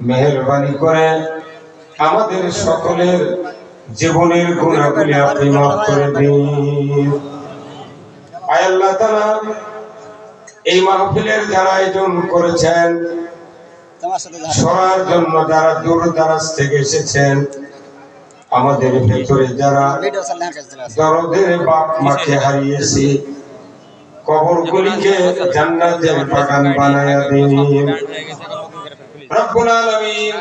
মেহেরবানি করে আমাদের সকলের জীবনের গুনাহগুলি আপনি মাফ করে দিন। আয় আল্লাহ তাআলা, এই মাহফিলের যারা আয়োজন করেছেন, শোনার জন্য যারা দূর দারাজ থেকে এসেছেন, আমাদের ভিতরে যারা দরদের বাপ মাকে হারিয়েছি, কবরগুলিকে জান্নাতের বাগান বানায়া দিন। রব্বুল আলামিন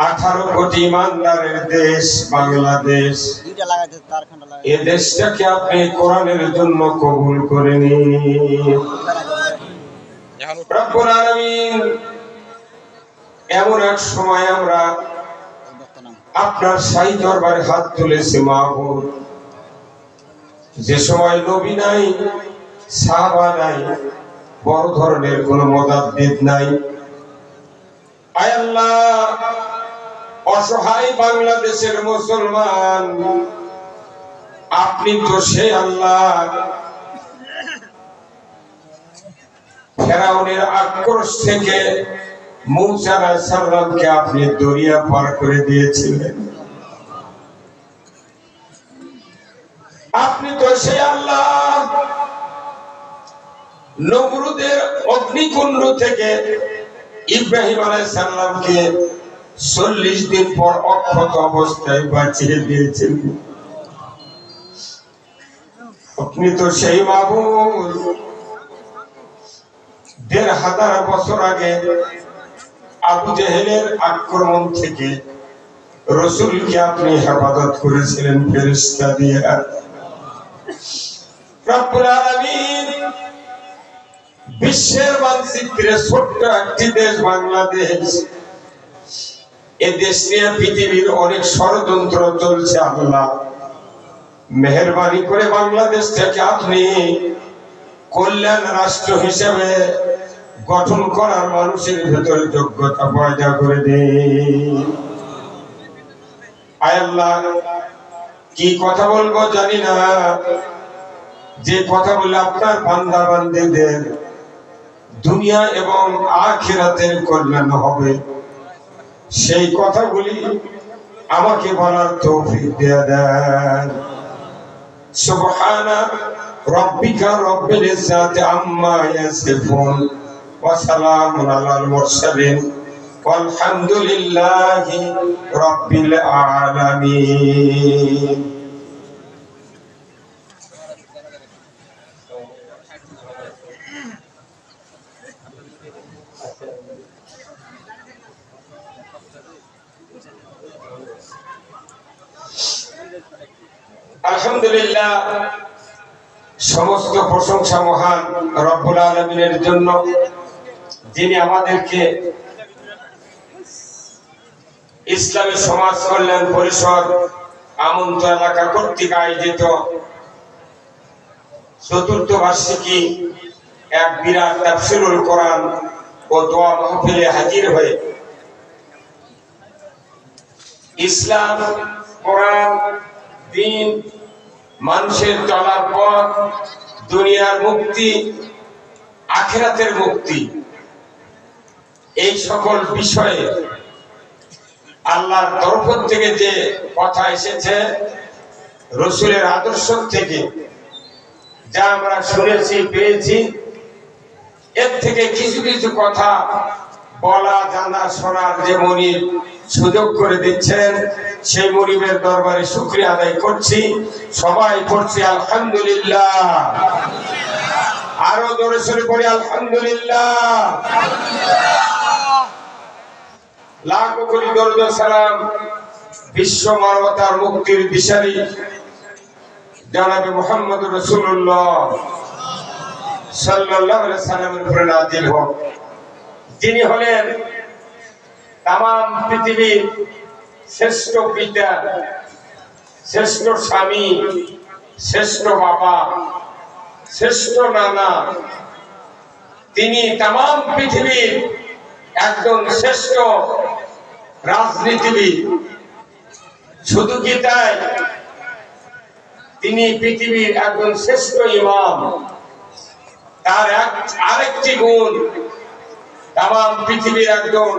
18 কোটি ইমানদারের দেশ বাংলাদেশ, এই দেশটাকে আপনি কোরআনের জন্য কবুল করে নিন। রব্বুল আলামিন, এমন এক সময় আমরা আপনার শাহী দরবারে হাত তুলেছি মাহবুব, যে সময় নবী নাই, সাহাবা নাই, বড় ধরনের কোন মুজাদ্দিদ নাই। আয় আল্লাহ, অসহায় বাংলাদেশের মুসলমান, আপনি তো সে আল্লাহ, ফেরাউনের আক্রোশ থেকে মূসা আলাইহিস সালামকে আপনি দরিয়া পার করে দিয়েছিলেন। আপনি তো সে আল্লাহ, নমরুদের অগ্নিকুণ্ড থেকে ইব্রাহিম আলাইহিস সালামকে 40 দিন পর অক্ষত অবস্থায় বাঁচিয়ে দিয়েছেন। আপনি তো সেই মাবুদ, 1500 বছর আগে আবু জেহেলের আক্রমণ থেকে রাসূলকে আপনি হেফাজত করেছিলেন ফেরেশতা দিয়ে। রব্বুল আলামিন, বিশ্বের মানচিত্রে ছোট্ট একটি দেশ বাংলাদেশ, এই দেশ নিয়ে পৃথিবীর অনেক ষড়যন্ত্র চলছে। আল্লাহ, মেহেরবানি করে বাংলাদেশটাকে আপনি কল্যাণ রাষ্ট্র হিসেবে গঠন করার মানুষের ভেতরে যোগ্যতা পয়দা করে দিন। আয় আল্লাহ, কি কথা বলবো জানি না, যে কথা বলে আপনার বান্দা বান্দীদের দুনিয়া এবং আখিরাতের কল্যাণ হবে, সেই কথাগুলি আমাকে বলার তৌফিক দিয়ে দেন। সুবহানা রাব্বিকা রাব্বিল ইজ্জাতি আম্মা ইয়াসিফুন ওয়া সালামুন আলাল মুরসালিন ওয়ালহামদুলিল্লাহি রাব্বিল আলামিন। আলহামদুলিল্লাহ, সমস্ত প্রশংসা মহান রব্বুল আলামিনের জন্য, যিনি আমাদেরকে ইসলামী সমাজ কল্যাণ পরিষদ আমন্ত এলাকা কর্তৃক আয়োজিত ৪র্থ বার্ষিকী এক বিরাট তাফসীরুল কোরআন ও দোয়া মাহফিলে হাজির হয়ে ইসলাম, কোরআন, দ্বীন, মানুষের চলার পথ, দুনিয়ার মুক্তি, আখিরাতের মুক্তি, এই সকল বিষয়ে আল্লাহর তরফ থেকে যে কথা এসেছে, রাসূলের আদর্শ থেকে যা আমরা শুনেছি পেয়েছি, এর থেকে কিছু কিছু কথা বলা, জানা, শোনার যে মনিব সুযোগ করে দিচ্ছেন, সেই মনিবের দরবারে শুকরিয়া আদায় করছি। সবাই পড়ছি আলহামদুলিল্লাহ। আরো জোরে সোরে পড়ি আলহামদুলিল্লাহ। লাখো কোটি দরুদ ও সালাম বিশ্ব মানবতার মুক্তির দিশারি জনাবে মুহাম্মদ রাসূলুল্লাহ সাল্লাল্লাহু আলাইহি সাল্লামের উপরে নাযিল হোক, যিনি হলেন তাম পৃথিবীর শ্রেষ্ঠ পিতা, শ্রেষ্ঠ স্বামী, শ্রেষ্ঠ বাবা, শ্রেষ্ঠ নানা। তিনি তাম পৃথিবীর একজন শ্রেষ্ঠ রাজনীতিবিদ। শুধু কি তাই, তিনি পৃথিবীর একজন শ্রেষ্ঠ ইমাম। তার আরেকটি গুণ, তাম পৃথিবীর একজন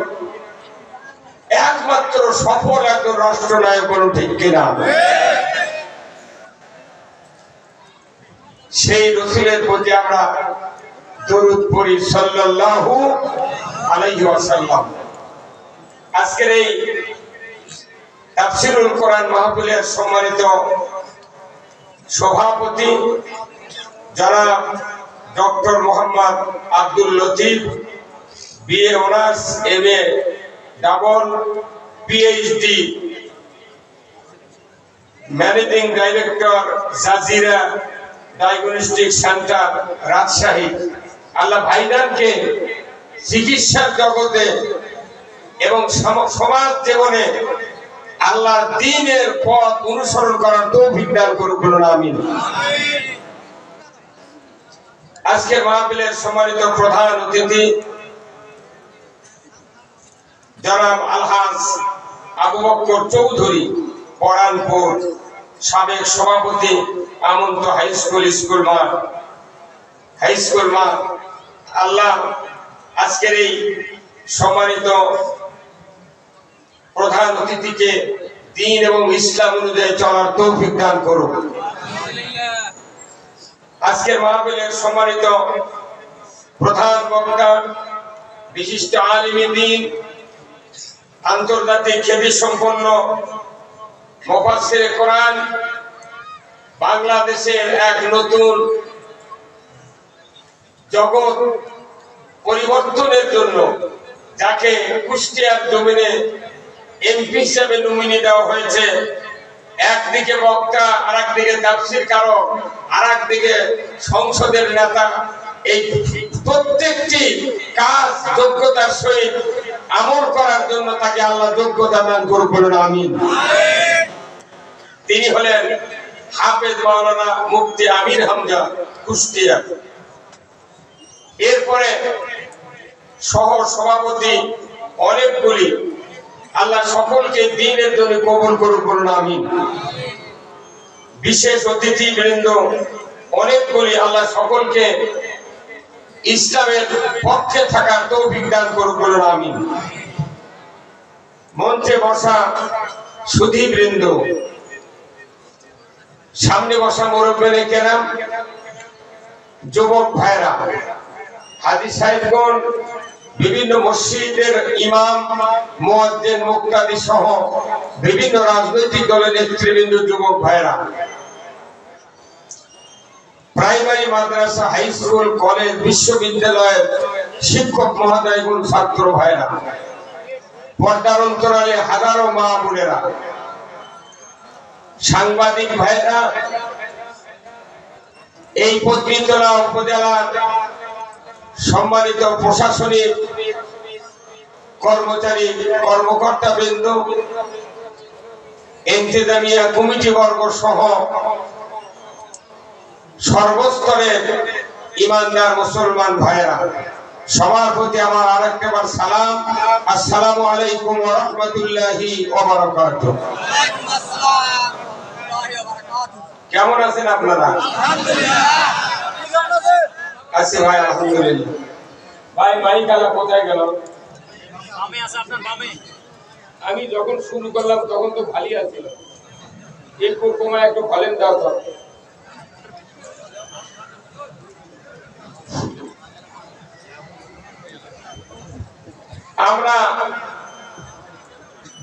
একমাত্র সফল একজন রাষ্ট্রনায়ক হলো, ঠিক কিনা? সেই রাসূলের প্রতি আমরা দরুদ পড়ি সাল্লাল্লাহু আলাইহি ওয়াসাল্লাম। আজকের এই তাফসীরুল কোরআন মাহফিলের সম্মানিত সভাপতি জনাব doctor Mohammad Abdul Latif, BA honours, MA double, PhD, managing director Jazira diagnostic centre, Rajshahi. Allah ভাইজানকে চিকিৎসার জগতে এবং সমাজ জীবনে আল্লাহর দ্বীনের পথ অনুসরণ করার তৌফিক দান করুন, বলুন আমিন। আজকে মাহফিলের সম্মানিত প্রধান অতিথি জনাব আলহাজ আবু বকর চৌধুরী, পরানপুর সাবেক সভাপতি, আমন্ত হাই স্কুল মাঠ। আল্লাহ আজকের এই সম্মানিত প্রধান অতিথিকে দ্বীন এবং ইসলাম অনুযায়ী চলার তৌফিক দান করুন। আজকের মাহফিলের সম্মানিত প্রধান বক্তা, বিশিষ্ট আলিমে দ্বীন, আন্তর্জাতিক খ্যাতি সম্পন্ন মুফাসসিরে কোরআন, বাংলাদেশের এক নতুন জগৎ পরিবর্তনের জন্য যাকে কুষ্টিয়ার জমিনে এমপি হিসেবে নমিনি দেওয়া হয়েছে, একদিকে বক্তা, আর একদিকে তাফসীরকারক, আর একদিকে সংসদের নেতা, এই প্রত্যেকটি কাজ যোগ্যতার সহিত আমল করার জন্য তাকে আল্লাহ যোগ্যতা দান করুন, বলুন আমিন। তিনি হলেন হাফেজ মাওলানা মুফতি আমির হামজা, কুষ্টিয়া। এরপরে সহ সভাপতি অনেকগুলি, আল্লাহ সকলকে দ্বীনের জন্য কবুল করুন, বলুন আমিন। বিশেষ অতিথি বৃন্দ অনেকগুলি, আল্লাহ সকলকে ইসলামের পক্ষে থাকার তৌফিক দান করুন, বলুন আমিন। মঞ্চে বসা সুধী বৃন্দ, সামনে বসা মুরব্বিনে কেরাম, যুবক ভাইরা, হাজী সাহেবগণ, বিভিন্ন মসজিদের ইমাম, মুয়াজ্জিন, মুক্তাদি সহ বিভিন্ন রাজনৈতিক দলের নেতৃবৃন্দ, যুবক ভাইরা, প্রাইমারি, মাদ্রাসা, হাই স্কুল, কলেজ, বিশ্ববিদ্যালয়ের শিক্ষক মহোদয়গণ, ছাত্র ভাইরা, পর্দার অন্তরালে হাজারো মা বোনেরা, সাংবাদিক ভাইরা, এই পত্নীতলা উপজেলার সম্মানিত প্রশাসনিক কর্মচারী, কর্মকর্তা বৃন্দ, ইন্তেজামিয়া কমিটি বর্গ সহ সর্বস্তরের ইমানদার মুসলমান ভাইরা, সবার প্রতি আমার আরেকবার সালাম, আসসালামু আলাইকুম ওয়া রাহমাতুল্লাহি ওয়া বারাকাতুহু। কেমন আছেন আপনারা? আছি ভাই, আলহামদুলিল্লাহ। ভাই মাইক আলা কোথায় গেল? আমি যখন শুরু করলাম তখন তো খালি আছিল, একটু কমায় একটু ফলেন দাও তো। আমরা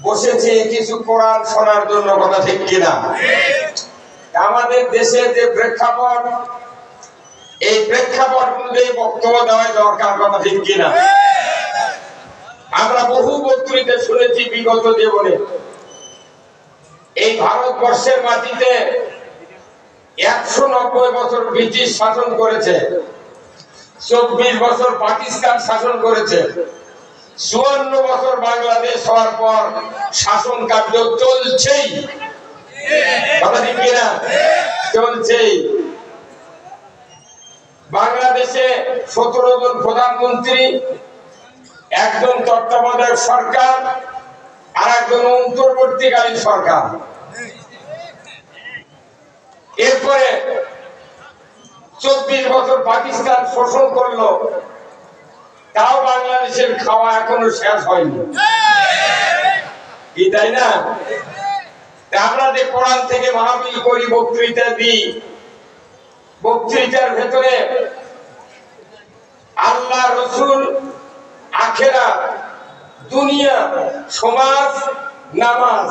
বসেছি কিছু কোরআন শোনার জন্য, কথা ঠিক কিনা? আমাদের দেশের যে প্রেক্ষাপট, এই প্রেক্ষাপট অনুযায়ী বক্তব্য দেওয়া দরকার, কথা ঠিক কিনা? আমরা বহু বক্তৃতা শুনেছি বিগত জীবনে। এই ভারতবর্ষের মাটিতে 190 বছর ব্রিটিশ শাসন করেছে, 24 বছর পাকিস্তান শাসন করেছে, 54 বছর বাংলাদেশ হওয়ার পর শাসন কার্য চলছেই, কথা ঠিক কিনা? চলছেই। বাংলাদেশে 17 জন প্রধানমন্ত্রী, একজন তত্ত্বাবধায়ক সরকার, আর একজন অন্তর্বর্তীকালীন সরকার। এরপরে 24 বছর পাকিস্তান শোষণ করলো, তাও বাংলাদেশ বাংলাদেশের খাওয়া এখনো শেষ হয়নি, কি তাই না? আমরা যে কোরআন থেকে মাহফিল করি, বক্তৃতা দিই, বক্তৃতার ভেতরে আল্লাহ, রসুল, আখেরাত, দুনিয়া, সমাজ, নামাজ,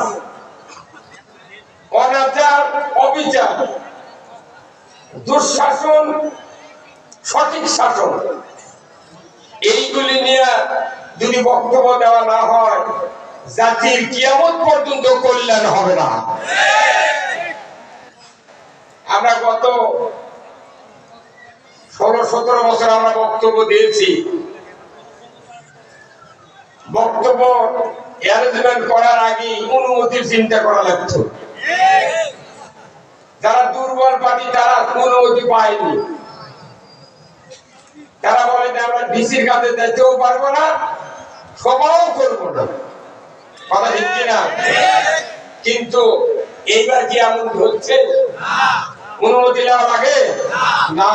অনাচার, অবিচার, দুঃশাসন, সঠিক শাসন, এইগুলি নিয়ে যদি বক্তব্য দেওয়া না হয়, জাতির কিয়ামত পর্যন্ত কল্যাণ হবে না। আমরা গত 16-17 বছর আমরা বক্তব্য দিয়েছি। বক্তব্য অ্যারেঞ্জমেন্ট করার আগে অনুমতির চিন্তা করা লাগতো। যারা দুর্বল পার্টি তারা অনুমতি পায়নি, তারা বলে যে আমরা ডিসির কাছে যেতেও পারবো না, সভাও করবো না, কথা ঠিক কিনা? কিন্তু এইবার কি এমন হচ্ছে? অনুমতি নেওয়া লাগে না।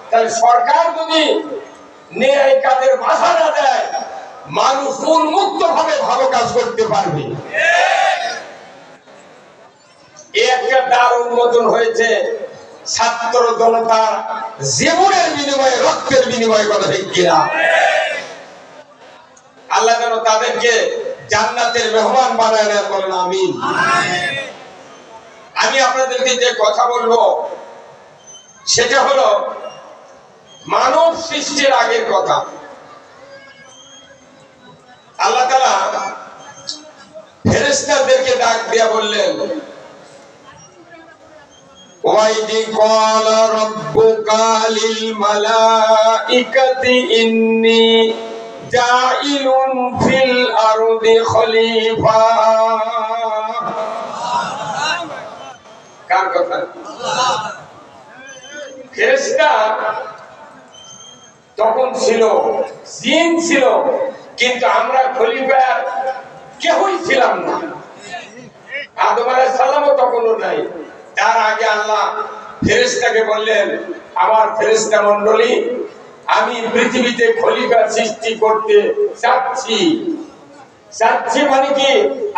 তাহলে সরকার যদি ন্যায় কাজের বাধা না দেয়, মানুষ উন্মুক্ত ভাবে ভালো কাজ করতে পারবে। একটা দ্বার উন্মোচন হয়েছে ছাত্র জনতার জীবনের বিনিময়ে, রক্তের বিনিময়ে, কথা ঠিক কিনা? আল্লাহ যেন তাদেরকে জান্নাতের মেহমান বানায় নেন, বলেন আমিন। আমি আপনাদেরকে যে কথা বলবো সেটা হলো মানব সৃষ্টির আগের কথা। আল্লাহ তাআলা ফেরেশতাদেরকে ডাক দিয়া বললেন, ওয়াইদি ক্বালা রাব্বুকা লিল মালাইকাতি ইন্নী জাইলুন ফিল আরদি খলিফা। কার কথা? ফেরেশতা তখন ছিল, জিন ছিল, কিন্তু আমরা খলিফার কেউই ছিলাম না। আদম আলাইহিস সালামও তখনও নাই। তার আগে আল্লাহ ফেরেশতাকে বললেন, আমার ফেরেশতা মণ্ডলী, আমি পৃথিবীতে খলিফা সৃষ্টি করতে চাচ্ছি। চাচ্ছি মানে কি?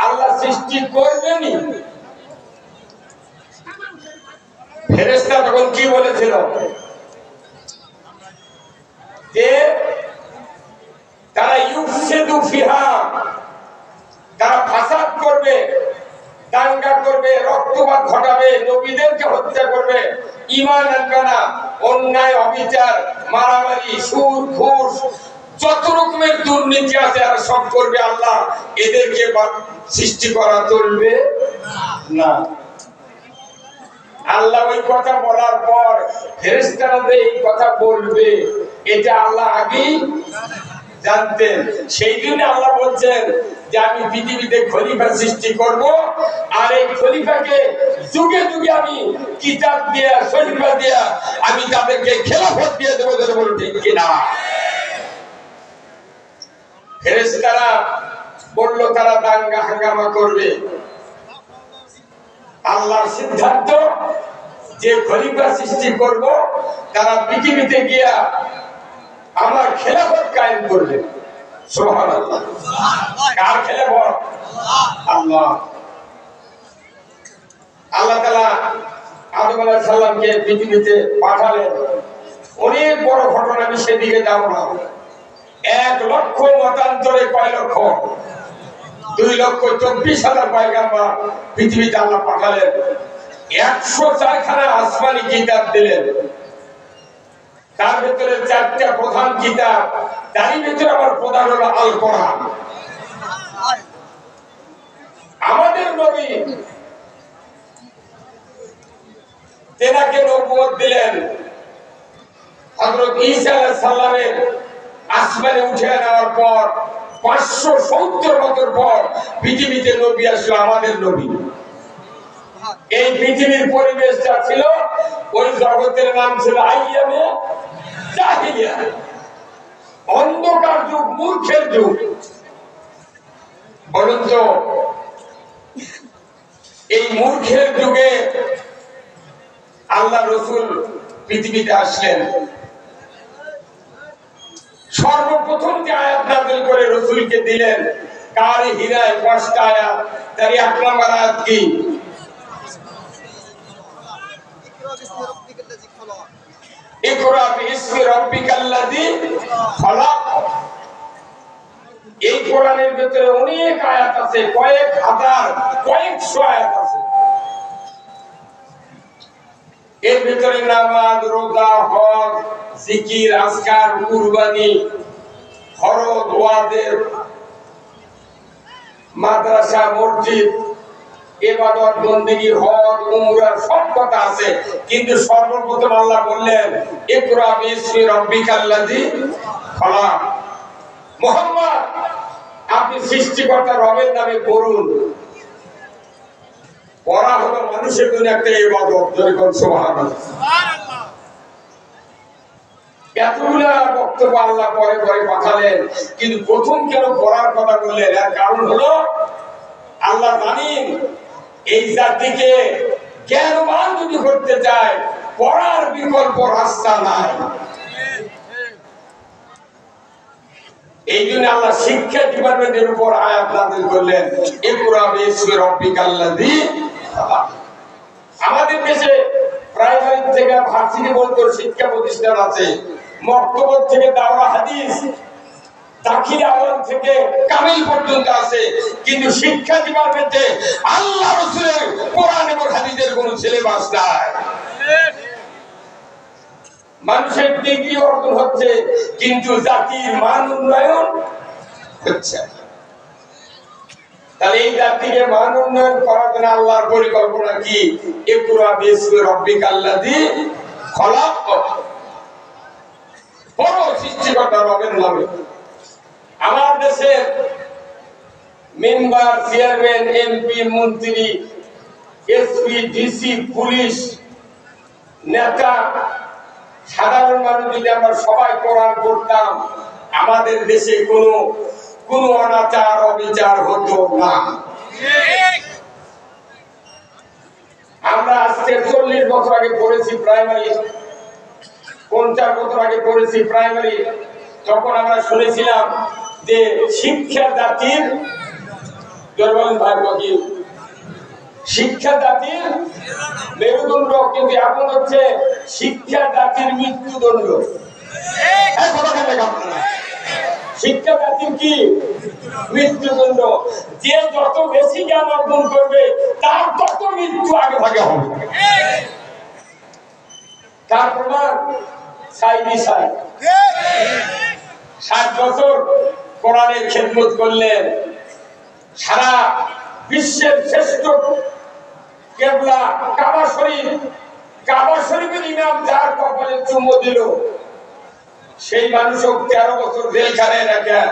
আল্লাহ সৃষ্টি করবেনই। ফেরেশতা তখন কি বলেছিল? যে তারা ইউফসিদু ফিহা, তারা ফাসাদ করবে, দাঙ্গা করবে, রক্তপাত ঘটাবে, নবীদেরকে হত্যা করবে, ঈমান আনবে না, অন্যায়, অবিচার, মারামারি, সুদ, ঘুষ, যত রকমের দুর্নীতি আছে আর সব করবে। আল্লাহ এদেরকে সৃষ্টি করা চলবে না। আল্লাহ ওই কথা বলার পর ফেরেশতারা এই কথা বলবে, এটা আল্লাহ আগেই জানতেন। সেই জন্য আল্লাহ বলছেন যে আমি পৃথিবীতে খলিফা সৃষ্টি করব, আর এই খলিফাকে যুগে যুগে আমি কিতাব দিয়ে, সহিফা দিয়ে আমি তাদেরকে খেলাফত দিয়ে দেবো। বলো ঠিক কিনা? ফেরেশতারা বলল তারা দাঙ্গা হাঙ্গামা করবে। আল্লাহর সিদ্ধান্ত যে খলিফা সৃষ্টি করব, তারা পৃথিবীতে গিয়া আমার খেলাফত কায়েম করবে। সুবহানাল্লাহ। কার খেলাফত? আল্লাহ। আল্লাহ তাআলা আদম আলাইহিস সালামকে পৃথিবীতে পাঠালেন। অনেক বড় ঘটনা, আমি সেদিকে যাব না। 1 লক্ষ মতান্তরে কয় লক্ষ? 2,24,000 পয়গাম্বর পৃথিবীতে আল্লাহ পাঠালেন। 104 খানা আসমানি কিতাব দিলেন। তার ভিতরে 4টা প্রধান কিতাব, তারই ভিতরে আমার প্রধান হলো আল কোরআন। আমাদের নবী তেনাকে নবুয়ত দিলেন। হযরত ঈসা আলাইহিস সালামের আসমানে উঠে নেওয়ার পর 570 বছর পর পৃথিবীতে নবী আসলো, আমাদের নবী। এই পৃথিবীর পরিবেশটা ছিল, ওই জগতের নাম ছিল আইয়ামে জাহিলিয়া, অন্ধকার যুগ, মূর্খের যুগ। বলুন তো, এই মূর্খের যুগে আল্লাহ রসুল পৃথিবীতে আসলেন। সর্বপ্রথম যে আয়াত নবীকে দিলেন কার হীরায় 5টা আয়াত, তার 1 নম্বর আয়াত কি? ইকরা বিইসমি রাব্বিকাল্লাযী খলাক। এই কোরআনের ভিতরে অনেক আয়াত আছে, কয়েক হাজার কয়েকশো আয়াত আছে। এর ভিতরে নামাজ, রোজা, হজ, জিকির, আজকার, কুরবানি, ফরজ, ওয়াজিব, মাদ্রাসা, মসজিদ, ইবাদত, বন্দেগী, হজ, উমরা সব কথা আছে। কিন্তু সর্বপ্রথম আল্লাহ বললেন ইকরা বিইসমি রাব্বিকাল্লাযী খলাক। মুহাম্মদ, আপনি সৃষ্টিকর্তা রবের নামে পড়ুন। পড়া হলো মানুষের জন্য একটা ইবাদত। যেরকম সুবহানাল্লাহ। এতগুলা বক্তব্য আল্লাহ পরে পরে পাঠালেন, কিন্তু প্রথম কেন পড়ার কথা বললেন? এর কারণ হলো আল্লাহ জানেন এই জাতিকে জ্ঞানবান যদি করতে চায় পড়ার বিকল্প রাস্তা নাই। এই জন্য আল্লাহ শিক্ষা ডিপার্টমেন্টের উপর আয়াত নাযিল করলেন ইকরা বিইসমি রাব্বিকাল্লাযী খলাক। আমাদের দেশে প্রাইমারি থেকে ভার্সিটি পর্যন্ত শিক্ষা প্রতিষ্ঠান আছে, মক্তব থেকে দাওরা হাদিস, দাখিল আওয়াম থেকে কামিল পর্যন্ত আছে, কিন্তু শিক্ষা ডিপার্টমেন্টে আল্লাহ রাসূলের কোরআন এবং হাদিসের কোনো সিলেবাস নাই। মানুষের ডিগ্রি অর্জন হচ্ছে, কিন্তু জাতির মান উন্নয়ন হচ্ছে। তাহলে এই জাতিকে মান উন্নয়ন করার জন্য আল্লাহর পরিকল্পনা কি? ইকরা বিইসমি রাব্বিকাল্লাযী খলাক। বড় সৃষ্টিকর্তা রবের নামে। আমার দেশের মেম্বার, চেয়ারম্যান, এমপি, মন্ত্রী, এসপি, ডিসি, পুলিশ, নেতা, সাধারণ মানুষ যদি আমরা সবাই কোরআন পড়তাম, আমাদের দেশে কোনো অনাচার অবিচার হতো না। আমরা আজকে 40 বছর আগে পড়েছি প্রাইমারি, 50 বছর আগে পড়েছি প্রাইমারি। তখন আমরা শুনেছিলাম যে শিক্ষা জাতির শিক্ষা জাতির মেরুদণ্ড, কিন্তু এখন হচ্ছে শিক্ষা জাতির মৃত্যুদণ্ড। শিক্ষা জাতির কি? মৃত্যুদণ্ড। যে যত বেশি জ্ঞান অর্জন করবে তার তত মৃত্যু আগে ভাগে হবে। তার প্রমাণ সাইদি সাহেব 60 বছর কোরআনের খেদমত করলেন, সারা বিশ্বের শ্রেষ্ঠ কেবলা কাবা শরীফের ইমাম যার কপালে চুম্বন দিল, সেই মানুষও 13 বছর জেলখানায় রাখা,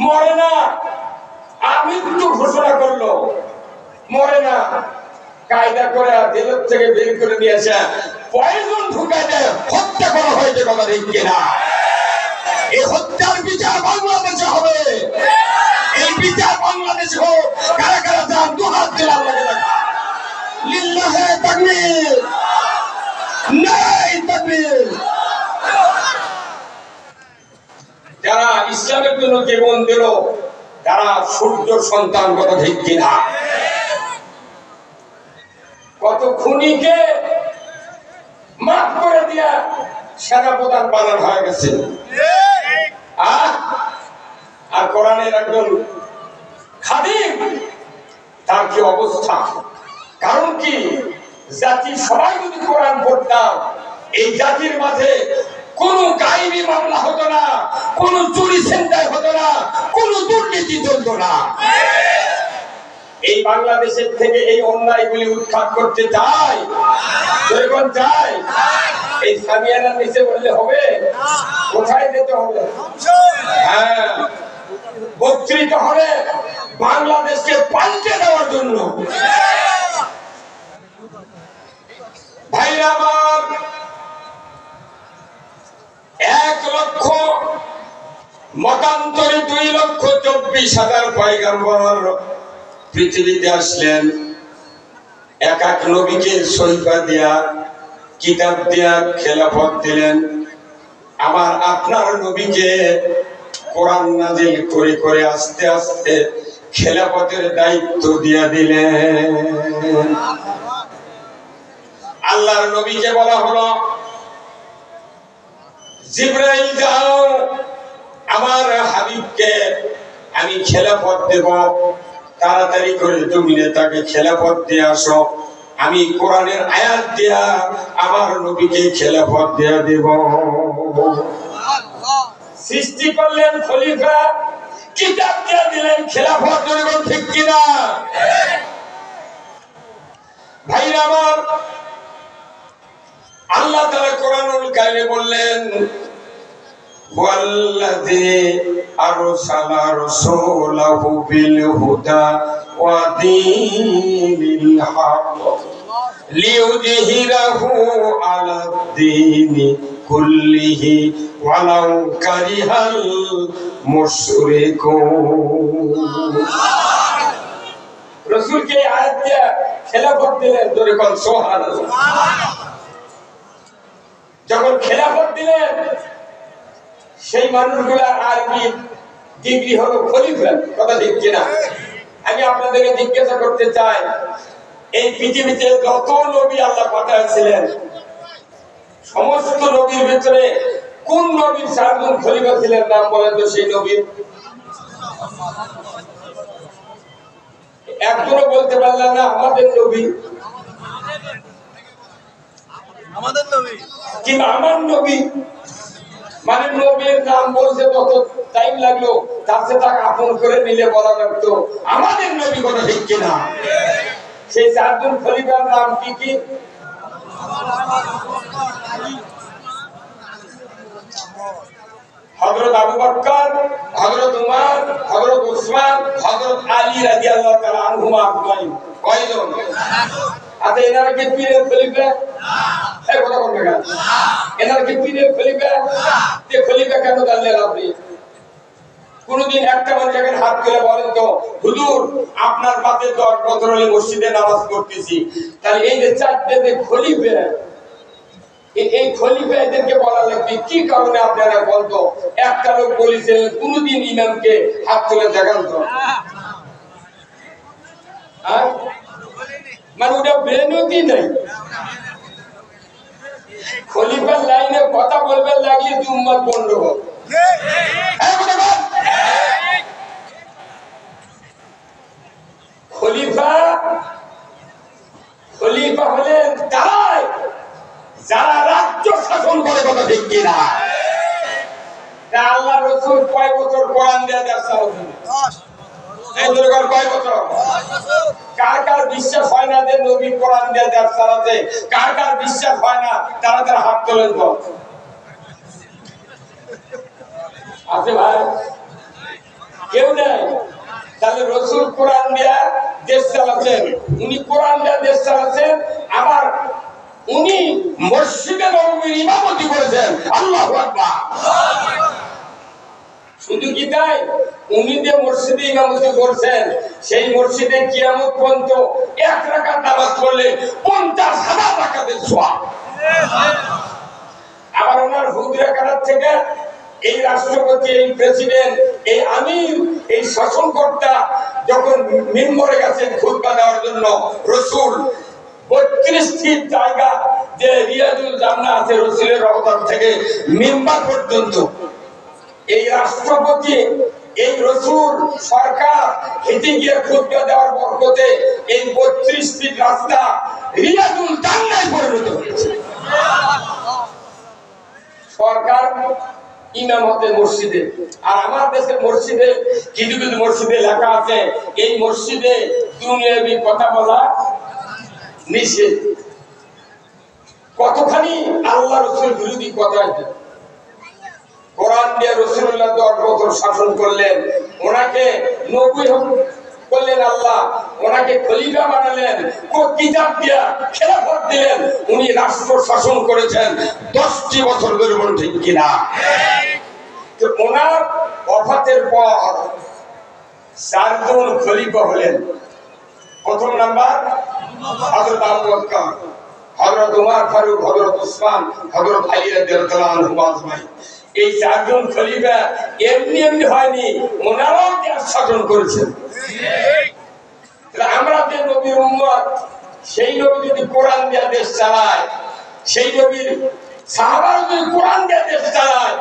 মরে না, আমৃত্যু ঘোষণা করলো, মরে না, কায়দা করে জেলের থেকে বের করে নিয়েছে, পয়জন ঢুকায় দেয়, হত্যা করা হয়েছে। কথা ঠিক কিনা? এই হত্যার বিচার বাংলাদেশে হবে। এই বিচার বাংলাদেশে হোক। কারা কারা যান দুহাত দিলে আল্লাহকে দেখা। লিল্লাহে তাকবীর, নারায়ে তাকবীর। যারা ইসলামের জন্য জীবন দিল তারা সূর্য সন্তান। কথা ঠিক কিনা? কত খুনিকে মাফ করে দিয়া সেনাপ্রধান বানানো হয়ে গেছে। আর কোরআনের একজন খাদিম, তার কি অবস্থা? কারণ কি? জাতি সবাই যদি কোরআন পড়তাম, এই জাতির মাঝে কোন গায়েবী মামলা হতো না, কোন চুরি ছিনতাই হতো না, কোন দুর্নীতি চলতো না। এই বাংলাদেশের থেকে এই অন্যায়গুলি উৎখাত করতে চাই, যখন চাই। এই সামিয়ানার নিচে বললে হবে? কোথায় যেতে হবে? হ্যাঁ, বক্তৃত হবে বাংলাদেশকে পাল্টে দেওয়ার জন্য। ভাইরা আমার, 1 লক্ষ মতান্তরে 2,24,000 পয়গম্বর পৃথিবীতে আসলেন। এক এক নবীকে সহিফা দিয়া, কিতাব দিয়া খেলাফত দিলেন। আমার আপনার নবীকে কোরআন নাজিল করে করে আস্তে আস্তে খেলাফতের দায়িত্ব দিয়ে দিলেন। আল্লাহর নবীকে বলা হলো, জিবরাইল যাও, আমার হাবিবকে আমি খেলাফত দেব, তাড়াতাড়ি করে জমিনে তাকে খেলাফত দিয়ে আসো। আমি কোরআনের আয়াত দিয়া আমার নবীকে খেলাফত দিয়ে দেব। সৃষ্টি করলেন খলিফা, কিতাব দিয়ে দিলেন খেলাফত। জনগণ ঠিক কিনা? ভাইরা আমার, আল্লাহ তাআলা কোরআনুল কারিমে বললেন, ওয়াল্লাযী আরসালা রাসূলাহু বিল হুদা ওয়া দীনিল হক লিইয়ুযহিরাহু আলাদ-দীনি কুল্লিহি ওয়ালাউ কারিহাল মুশরিকুন। রাসূলকে আয়াত দিয়ে খেলাফত দিলেন। জোরে বল সুবহানাল্লাহ। যখন খেলাফত দিলেন, সেই মানুষগুলা আরবি ডিগ্রি হলো খলিফা। কথা ঠিক কিনা? আমি আপনাদেরকে জিজ্ঞাসা করতে চাই, এই পৃথিবীতে যত নবী আল্লাহ পাঠিয়েছিলেন, সমস্ত নবীর ভিতরে কোন নবীর চারজন খলিফা ছিলেন? নাম বলেন তো সেই নবীর। একজনও বলতে পারলেন না আমাদের নবী, আমাদের নবী কিংবা আমার নবী। মানে নবীর নাম বলতে কত টাইম লাগলো, তার সাথে তাকে আপন করে নিলে বলা লাগতো আমাদের নবী। কথা ঠিক কিনা? সেই চারজন খলিফার নাম কি কি? হযরত আবু বকর, হযরত উমর, হযরত উসমান, হযরত আলী রাদিয়াল্লাহু তাআলা আনহুমা আজমাইন। কয়জন? আচ্ছা, এনারা কি পীরের খলিফা? এই কথা বলবে না। এনারা কি পীরের খলিফা? যে খলিফা কেন জানলেন আপনি? কোনদিন একটা মানুষ এখানে হাত তুলে বলেন তো, হুজুর আপনার পাশে 10 বছর হলে মসজিদে নামাজ পড়তেছি, তাহলে এই যে চারটে যে খলিফা, এই খলিফা এদেরকে বলা লাগবে কি কারণে? আপনারা বলতো একটা লোক বলেছেন কোনদিন ইমামকে হাত তুলে দেখান তো, মানে ওটা বেনতি নাই। খলিফার লাইনে কথা বলবেন লাগলে তুই উম্মত গন্ডগোল। খলিফা খলিফা হলেন তারাই যারা রাজ্য শাসন করে। কথা ঠিক কিনা? আল্লাহ রাসূল কয় বছর কোরআন দিয়ে দেশাল দিলেন? 10। কয় বছর? কার কার বিশ্বাস হয় না যে নবী কোরআন দিয়ে দেশ চালাতে? কার কার বিশ্বাস হয় না তারা তারা হাত তোলেন তো। আছে ভাই? কেউ নেই? তাহলে রাসূল কোরআন দিয়ে দেশ চালাচ্ছেন, উনি কোরআন দিয়ে দেশ চালাচ্ছেন, আবার উনি মসজিদে নববীর ইমামতি করেছেন। আল্লাহু আকবার। শুধু কি তাই? উনি যে মসজিদে ইমামতি করছেন, সেই মসজিদে কিয়ামত পর্যন্ত 1 রাকাত নামাজ পড়লে 50,000 রাকাতের সওয়াব। আবার ওনার হুজুরের কাছ থেকে এই রাষ্ট্রপতি, এই প্রেসিডেন্ট, এই আমির, এই শাসনকর্তা যখন মিম্বরে গেছেন খুতবা দেওয়ার জন্য, রাসূল 32 ফিট জায়গা যে রিয়াজুল জান্নাহ আছে রাসূলের রওজা থেকে মিম্বার পর্যন্ত, এই রাষ্ট্রপতি, এই রাসূল সরকার হেঁটে গিয়ে খুতবা দেওয়ার বরকতে এই 32 ফিট রাস্তা রিয়াজুল জান্নাহে পরিণত হয়েছে। সরকার ইমামতে মসজিদে। আর আমার দেশের মসজিদে কিছু কিছু মসজিদে লেখা আছে এই মসজিদে দুনিয়াবি কথা বলা নিষেধ। কতখানি আল্লাহ রাসূল বিরোধী কথা এটা। কোরআন দিয়ে রাসূলুল্লাহ 10 বছর শাসন করলেন, ওনাকে নবী করলেন আল্লাহ, ওনাকে খলিফা বানালেন, কিতাব দিয়া খেলাফত দিলেন, উনি রাষ্ট্র শাসন করেছেন 10টি বছর ধরে। ঠিক কিনা? তো ওনার ওফাতের পর 4 জন খলিফা হলেন। প্রথম নাম্বার হযরত আবু বকর, হযরত উমর ফারুক, হযরত উসমান, হযরত আলী রাদিয়াল্লাহু তাআলা আনহু আজমাইন। এই চারজন খলিফা এমনি এমনি হয়নি, ওনারাও দেশ শাসন করেছেন। আমরা যে নবীর উম্মত, সেই নবী যদি কোরআন দিয়ে দেশ চালায়, সেই নবীর সাহাবারা যদি কোরআন দিয়ে দেশ চালায়,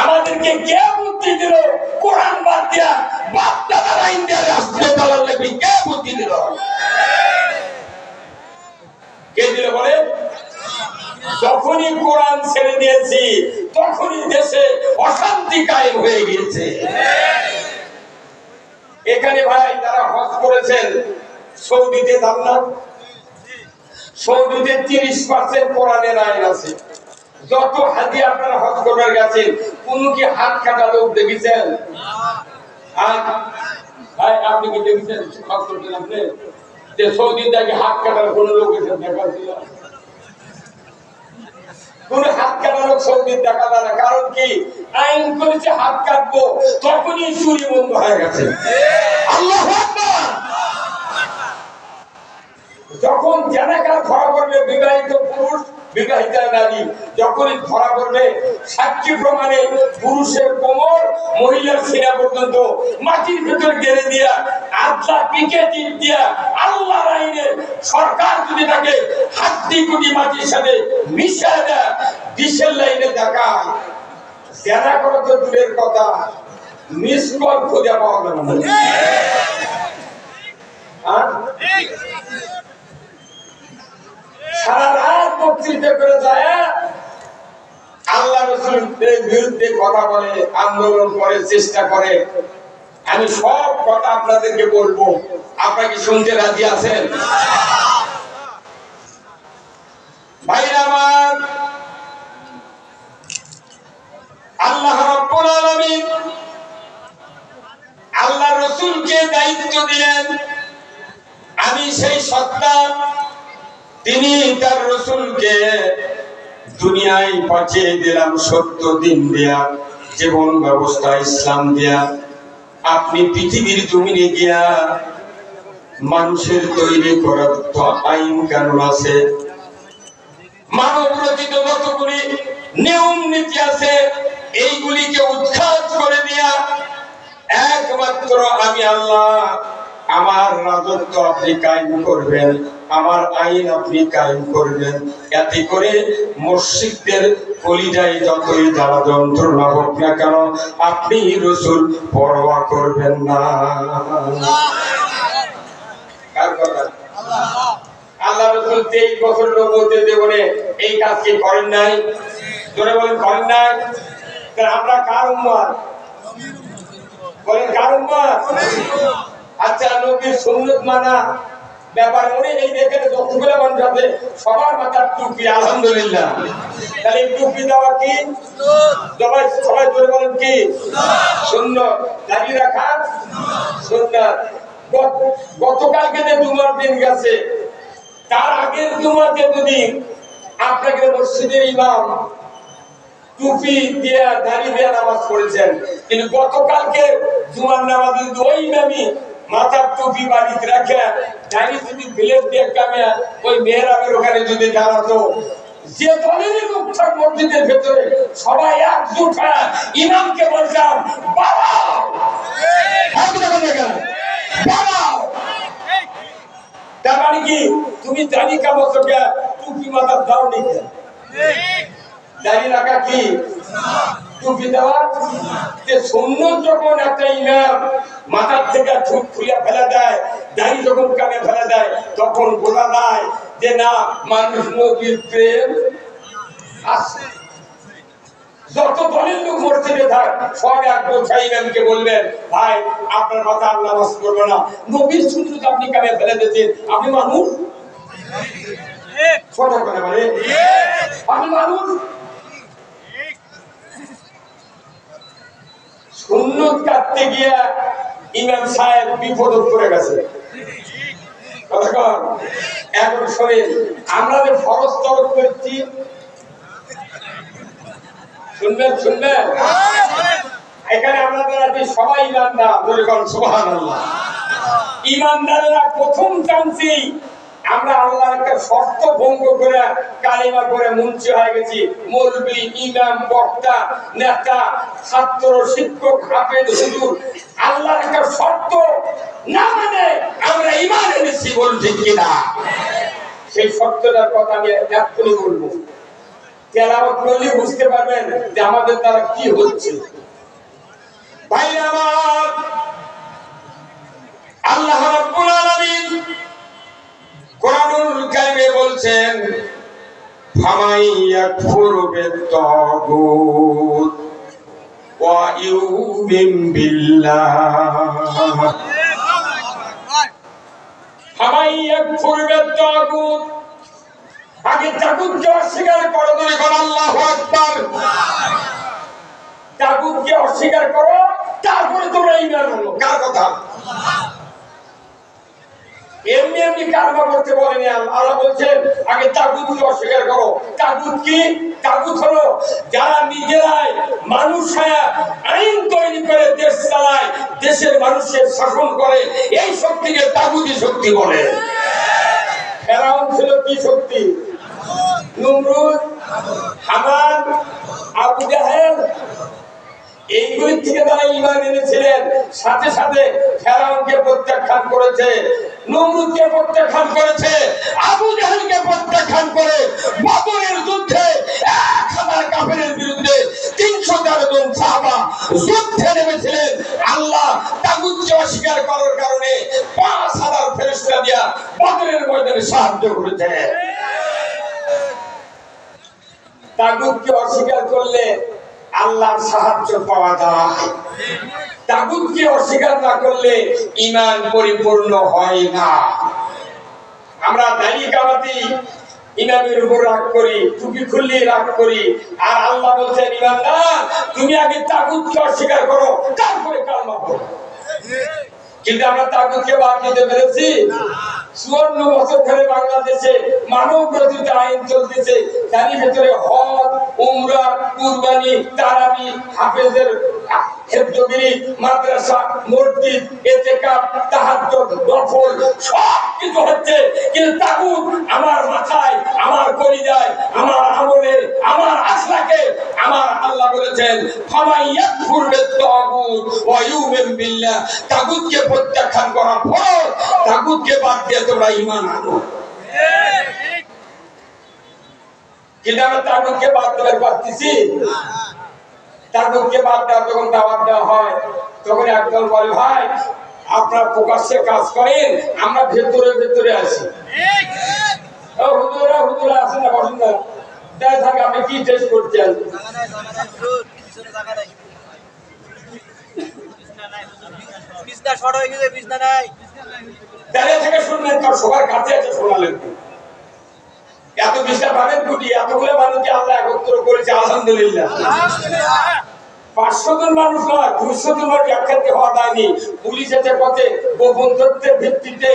আমাদেরকে কে বুদ্ধি দিল কোরআন বাদ দিয়া বাপ দাদার আইন দিয়ে রাষ্ট্র চালার লাগবে? কে বুদ্ধি দিল? কে দিল বলে? যখনই কোরআন ছেড়ে দিয়েছি তখনই দেশে অশান্তি কায়েম হয়ে গিয়েছে। এখানে ভাই তারা হজ করেছেন, সৌদিতে যান না? সৌদিতে 30% কোরআনের আইন আছে। যত হাজি আপনারা হজ করবার গেছেন, কোন কি হাত কাটা লোক দেখেছেন? ভাই আপনি কি দেখেছেন হজ করছেন আপনি যে সৌদি থেকে হাত কাটার কোন লোক এসে দেখা ছিল? কোন হাত কাটা লোক সৌদির দেখা যায় না। কারণ কি? আইন করেছে হাত কাটবো, তখনই চুরি বন্ধ হয়ে গেছে। আল্লাহু আকবার। যখন জেনাকার ধরা পড়বে, বিবাহিত পুরুষ বিবাহিত নারী যখনই ধরা পড়বে, সাক্ষী প্রমাণে পুরুষের কোমর মহিলার সিনা পর্যন্ত মাটির ভিতরে গেড়ে দিয়া আধা পিকে টিপ দিয়া আল্লাহর আইনে সরকার যদি তাকে হাড্ডি কুটি মাটির সাথে মিশিয়ে দেয়, ডিসেল লাইনে দেখায়, জেনা করা তো দূরের কথা, মিস কল খুঁজে পাওয়া যাবে না। সারা রাত বক্তৃতা করে যায়, আল্লাহ রাসূলের বিরুদ্ধে কথা বলে, আন্দোলন করে, চেষ্টা করে। আমি সব কথা আপনাদেরকে বলবো, আপনারা কি শুনতে রাজি আছেন? ভাইরা আমার, আল্লাহ রাব্বুল আলামিন আল্লাহ রাসূলকে দায়িত্ব দিলেন, আমি সেই সত্তা, তিনি তার রাসূলকে দুনিয়ায় পাঠিয়ে দিলাম সত্য দিন দেয়া, জীবন ব্যবস্থা ইসলাম দেয়া। আপনি পৃথিবীর জমিনে গিয়া মানুষের তৈরি করা আইন কানুন আছে, মানব রচিত যতগুলি নিয়ম নীতি আছে, এইগুলিকে উৎখাত করে দিয়া একমাত্র আমি আল্লাহ, আমার রাজত্ব আপনি কায়েম করবেন, আমার আইন আপনি কায়েম করবেন। এতে করে মুশরিকদের কলিজায় যতই জ্বালা যন্ত্রণা হোক না কেন, আপনি রাসূল পরোয়া করবেন না। কার কথা? আল্লাহ রাসূল 23 বছর নবুয়তের জীবনে এই কাজ কি করেন নাই? জোরে বলেন, করেন নাই? আমরা কার উম্মত? বলেন কার উম্মত? আচ্ছা, নবীর সুন্নাত মানা ব্যাপার মনে এই দেখেন যতগুলো মানুষ আছে সবার মাথার টুপি, আলহামদুলিল্লাহ। তাহলে টুপি দেওয়া কি সুন্নাত? সবাই জোরে বলেন কি সুন্নাত? দাড়ি রাখা সুন্নাত। গতকালকে যে জুমার দিন গেছে, তার আগের জুমাতে যদি আপনাকে মসজিদের ইমাম টুপি দিয়ে দাড়ি দিয়ে নামাজ পড়েছেন, কিন্তু গতকালকে জুমার নামাজে যদি ওই ইমামই মাথার টুপি বাড়িতে রাখে, দাড়ি যদি বিলেট দিয়ে কামে ওই মেহরাবের ওখানে যদি দাঁড়াতো, যে দলেরই লোক থাক মসজিদের ভেতরে সবাই একজোট হয়ে ইমামকে বলতাম, বাড়াও, বাড়াও। তার মানে কি? তুমি দাড়ি কামাচ্ছ কে, টুপি মাথার দাও নি? দাড়ি রাখা কি টুপি দেওয়া? যে সুন্নাত যখন একটা ইমাম মাথার থেকে ঠোঁট খুলে ফেলে দেয়, দাড়ি যখন কানে ফেলে দেয়, তখন বোঝা যায় যে না, মানুষ নবীর প্রেম আছে। যত দলের লোক মসজিদে থাক, সব এক বোঝা ইমামকে বলবেন, ভাই আপনার মাথা আর নামাজ পড়বে না, নবীর সুন্নাত আপনি কানে ফেলে দিয়েছেন, আপনি মানুষ? ছোট করে বলে আপনি মানুষ? সুন্নাত কাটতে গিয়া ইমাম সাহেব বিপদে পড়ে গেছে। এখন শোনেন, আমরা যে ফরজ তরক করছি, শুনবেন শুনবেন, এখানে আমাদের আজ সবাই ইমানদার, বলে সুবহানাল্লাহ। ইমানদাররা প্রথম চান্সেই আমরা আল্লাহর একটা শর্ত ভঙ্গ করে কালিমা করে মুন্সি হয়ে গেছি। মৌলবি, ইমাম, বক্তা, নেতা, ছাত্র, শিক্ষক, হাফেজ, হুজুর আল্লাহর একটা শর্ত না মানে আমরা ঈমান এনেছি, বলুন ঠিক কিনা? সেই শর্তটার কথা আমি এক্ষুনি বলবো। তেলাওয়াত করলে বুঝতে পারবেন যে আমাদের দ্বারা কি হচ্ছে। ভাই আমার, আল্লাহ রাব্বুল আলামিন কোরআনুল কারীমে বলছেন, ফামাই ইয়াকফুরু বিত-তাগুত ওয়া ইউমিন বিল্লাহ, ফামাই ইয়াকফুরু বিত-তাগুত, আগে তাগুতকে অস্বীকার করো, তুমি বলো আল্লাহু আকবার। তাগুতকে অস্বীকার করো, তারপরে তোমরা ঈমান আনো। কার কথা? এমনি এমনি কারবা করতে বলেনি আল্লাহ। বলছেন আগে তাগুতকে অস্বীকার করো। তাগুত কি? তাগুত হলো যারা নিজেরাই মানুষ হয়ে আইন তৈরি করে দেশ চালায়, দেশের মানুষের শাসন করে, এই শক্তিকে তাগুতি শক্তি বলে। ফেরাউন ছিল কি শক্তি? নমরুদ, হামান, আবু জাহেল, এইগুলির থেকে তারা ঈমান এনেছিলেন। সাথে সাথে ফেরাউনকে প্রত্যাখ্যান করেছে, নমরুদকে প্রত্যাখ্যান করেছে, আবু জাহেলকে প্রত্যাখ্যান করে বদরের যুদ্ধে 1000 কাফেরের বিরুদ্ধে 313 জন সাহাবা যুদ্ধে নেমেছিলেন। আল্লাহ তাগুতকে অস্বীকার করার কারণে 5000 ফেরেশতা দিয়া বদরের ময়দানে সাহায্য করেছে। তাগুতকে অস্বীকার করলে আল্লাহর সাহায্য পাওয়া যায়। তাগুতকে অস্বীকার না করলে ঈমান পরিপূর্ণ হয় না। আমরা দাড়ি কামাতি ইমামের উপর রাগ করি, টুপি খুললে রাগ করি, আর আল্লাহ বলছেন ঈমানদার তুমি আগে তাগুতকে অস্বীকার করো, তারপরে কালেমা পড়ো। কিন্তু আমরা তাগুতকে বাদ দিতে পেরেছি? 54 বছর ধরে বাংলাদেশে মানব রচিত আইন চলতেছে, তার ভিতরে হজ, উমরা, কুরবানি, তারাবি, হাফেজের হেফজগিরি, মাদ্রাসা, মসজিদ, ইতিকাফ, তাহাজ্জুদ, নফল সব কিছু হচ্ছে। কিন্তু তাগুত আমার মাথায়, আমার কলিজায়, আমার আমলে, আমার আখলাকে আমার আল্লাহ বলেছেন ফামাই ইয়াকফুর বিত-তাগুত ওয়া ইউমিন বিল্লাহ, তাগুতকে প্রত্যাখ্যান করা ফরজ, তাগুতকে বাদ দিয়ে তোমরা ঈমান আনো। কিন্তু আমরা তাগুতকে বাদ দিতে পারতেছি? তাগুতকে বাদ দেওয়া যখন দাওয়াত দেওয়া হয় তখন একদল বলে ভাই আপনারা প্রকাশ্যে কাজ করেন, আমরা ভেতরে ভেতরে আছি। হুজুরা হুজুরা আসেন না, বসেন না, তাই থাকে আপনি কি টেস্ট করছেন? থেকে শুনলেন তো সবার কাছে আছে, শোনালেন এত বিশটা ভাবেন কুটি, এতগুলো মানুষকে আল্লাহ একত্র করেছে, আলহামদুলিল্লাহ। 500 জন মানুষ নয়, 200 জন একসাথে হওয়া যায়নি। পুলিশ এসে পথে গোপন তথ্যের ভিত্তিতে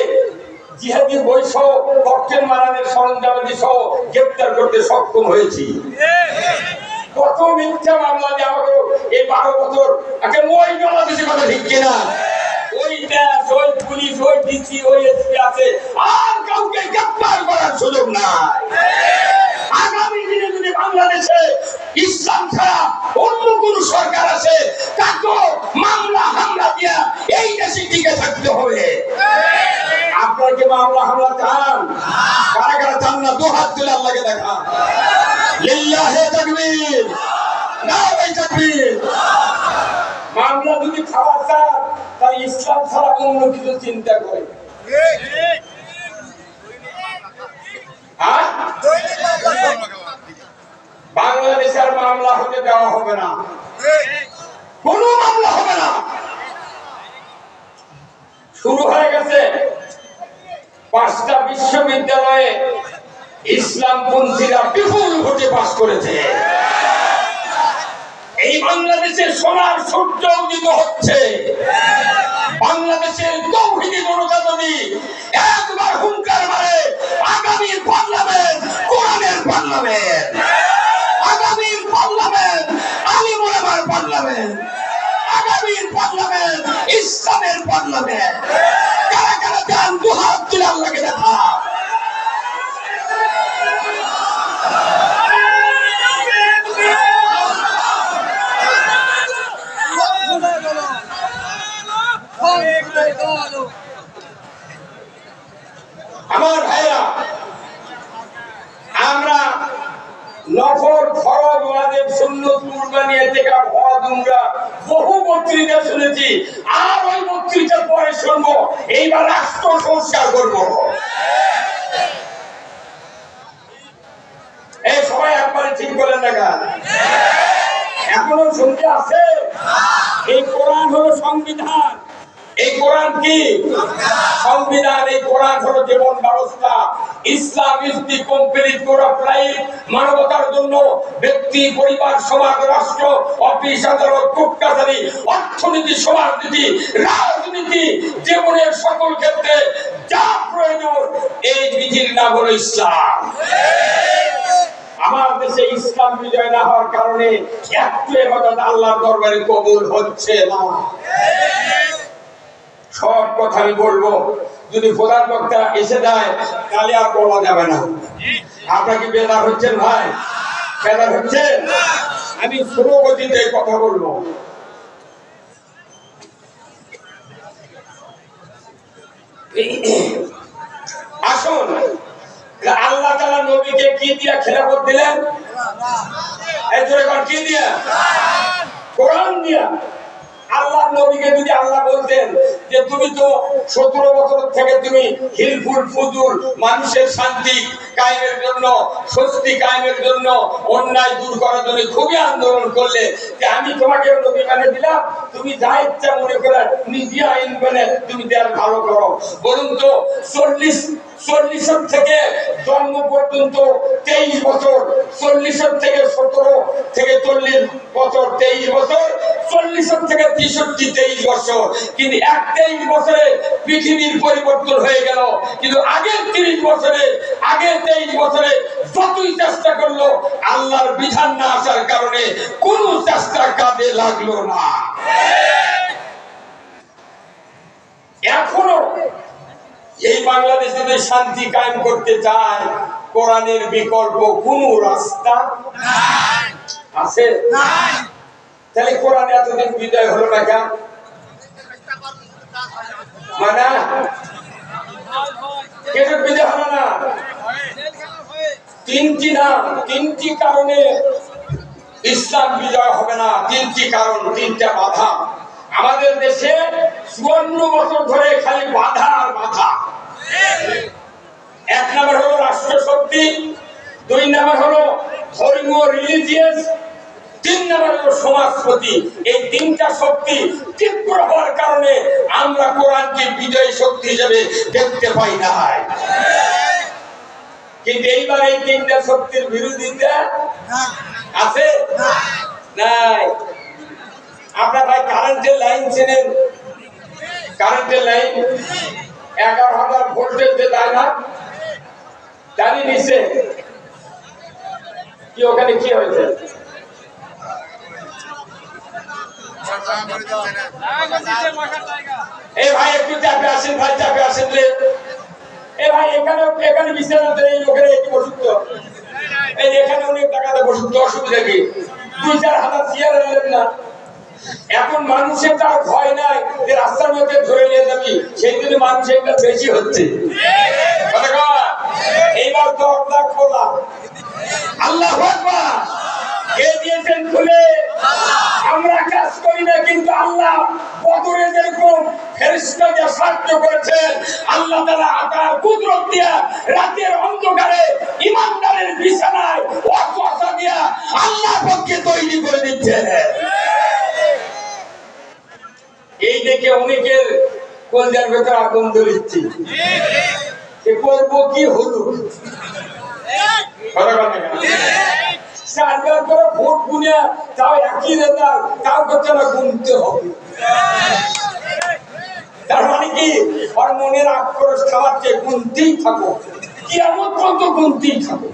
জিহাদি বই সহ ককটেল মারানের সরঞ্জামাদি সহ গ্রেফতার করতে সক্ষম হয়েছি। কত মিথ্যা মামলা যে আমাকে এই 12 বছর আগে মই ডলা দিছে, কথা ঠিক কিনা? ওই দেশ, ওই পুলিশ, ওই ডিসি, ওই এসপি আছে, আর কাউকে গ্রেফতার করার সুযোগ নাই। আগামী দিনে যদি বাংলাদেশে ইসলাম ছাড়া অন্য কোন সরকার আছে, তাকে মামলা হামলা দিয়া এই দেশে টিকে থাকতে হবে। আপনারা কি মামলা হামলা চান? কারা কারা চান না? 2 হাত তুলে আল্লাহকে দেখা। লিল্লাহি তাকবীর, নারে তাকবীর। মামলা যদি খাওয়া চান তাহলে ইসলাম ছাড়া অন্য কিছু চিন্তা করে। বাংলাদেশের মামলা হতে দেওয়া হবে না, কোন মামলা হবে না। শুরু হয়ে গেছে 5টা বিশ্ববিদ্যালয়ে ইসলামপন্থীরা বিপুল ভোটে পাস করেছে। এই বাংলাদেশের সোনার সূর্য উদিত হচ্ছে। বাংলাদেশের তৌহিদি জনতা যদি একবার হুঙ্কার মারে, আগামীর পার্লামেন্ট কোরআনের পার্লামেন্ট, আগামীর পার্লামেন্ট আলিম ওলামার পার্লামেন্ট, আগামীর পার্লামেন্ট ইসলামের পার্লামেন্ট। কারা কারা চান 2 হাত তুলে আল্লাহকে দেখা। আমার ভাইরা, আমরা নফল ফরজ ওয়াজিব সুন্নাত কুরবানি ইতিকাফ হজ উমরা বহু বক্তৃতা শুনেছি, আর ওই বক্তৃতার পরে শুনবো এইবার রাষ্ট্র সংস্কার করব। এই সবাই একবারে ঠিক বলেন না কেন? এখনো শুনতে আছে? এই কোরআন হলো সংবিধান। এই কোরআন কি সংবিধান? এই কোরআন হলো জীবন ব্যবস্থা। Islam is the complete code of life. মানবতার জন্য ব্যক্তি, পরিবার, সমাজ, রাষ্ট্র, অফিস, আদালত, কোর্ট কাছারি, অর্থনীতি, সমাজনীতি, রাজনীতি, জীবনের সকল ক্ষেত্রে যা প্রয়োজন এই বিধির নাম হলো ইসলাম। আমার দেশে ইসলাম বিজয় না হওয়ার কারণে একটু ইবাদত আল্লাহর দরবারে কবুল হচ্ছে না। সব কথা আমি বলবো, যদি প্রধান বক্তা এসে যায় তাহলে আর বলা যাবে না। আপনাকে বেদার হচ্ছেন ভাই? বেদার হচ্ছেন? আমি স্লো গতিতে কথা বলবো। আসুন, আল্লাহ তাআলা নবীকে কি দিয়া খেলাফত দিলেন? এই জোরে কোন কি দিয়া? কোরআন দিয়া। আল্লাহ নবীকে যদি আল্লাহ বলতেন যে তুমি তো 17 বছর থেকে তুমি হিলফুল ফুজুল মানুষের শান্তি কায়েমের জন্য, স্বস্তি কায়েমের জন্য, অন্যায় দূর করার জন্য খুবই আন্দোলন করলে, যে আমি তোমাকে নবী বানিয়ে দিলাম, তুমি যা ইচ্ছা মনে করে নিজে আইন বলে তুমি দেয়ার ভালো করো। বলুন তো 40 থেকে জন্ম পর্যন্ত 23 বছর, 40 থেকে 17 থেকে 40 বছর 23 বছর, 40 থেকে 63 23 বছর, কিন্তু 23 বছরে পৃথিবীর পরিবর্তন হয়ে গেল। কিন্তু আগের 30 বছরে, আগের 23 বছরে যতই চেষ্টা করলো আল্লাহর বিধান না আসার কারণে কোন চেষ্টা কাজে লাগলো না। এখনো এই বাংলাদেশে যদি শান্তি কায়েম করতে চায়, কোরআনের বিকল্প কোন রাস্তা আছে? তাহলে কোরআন এতদিন বিজয় হলো না কেন? মানে কেন বিজয় হলো না? তিনটি কারণে ইসলাম বিজয় হবে না। তিনটি কারণ, তিনটা বাধা। আমাদের দেশে 54 বছর ধরে খালি বাধা আর বাধা। 1 নম্বর হলো রাষ্ট্র শক্তি, 2 নম্বর হলো ধর্মীয় রিলিজিয়াস, 3 নম্বর হলো সমাজপতি। এই তিনটা শক্তি তীব্র হওয়ার কারণে আমরা কোরআনকে বিজয়ী শক্তি হিসেবে দেখতে পাই না। কিন্তু এইবার এই তিনটা শক্তির বিরোধিতা আছে নাই? আপনার ভাই কারেন্টের লাইন চেনেন? কারেন্টের লাইন 11,000 ভোল্টেজ যে দেয় না, তারই নিচে কি ওখানে কি হয়েছে? এই ভাই একটু চাপে আসেন, ভাই চাপে আসেন রে। এই ভাই এখানে বিছানাতে এই লোকের একটু বসুন তো। এই এখানে অনেক টাকাতে বসুন তো, অসুবিধা কি? 2-4 হাজার চেয়ার নিলেন না। এখন মানুষের তার ভয় নাই যে রাস্তার মধ্যে ধরে নিয়ে যাবি, সেই জন্য মানুষের বেশি হচ্ছে। এইবার দরজা খোলা, আল্লাহু আকবার। কে দিয়েছেন খুলে? আমরা কাজ করি না, কিন্তু আল্লাহ বদরে যেরকম ফেরেশতাকে সাহায্য করেছেন, আল্লাহ তাআলা আকার কুদরত দিয়া রাতের অন্ধকারে ইমানদারের বিছানায় ওয়াসওয়াসা দিয়া আল্লাহর পক্ষে তৈরি করে দিচ্ছেন। এই দেখে অনেকের কলজার ভেতর আগুন জ্বলছে, সে করবো কি হলো। চারবার করে ভোট গুনে তাও একই রেজাল্ট, তাও করতে না গুনতে হবে। তার মানে কি ওর মনের আক্রোশ খাওয়াচ্ছে, গুনতেই থাকো, কিয়ামত পর্যন্ত গুনতেই থাকো।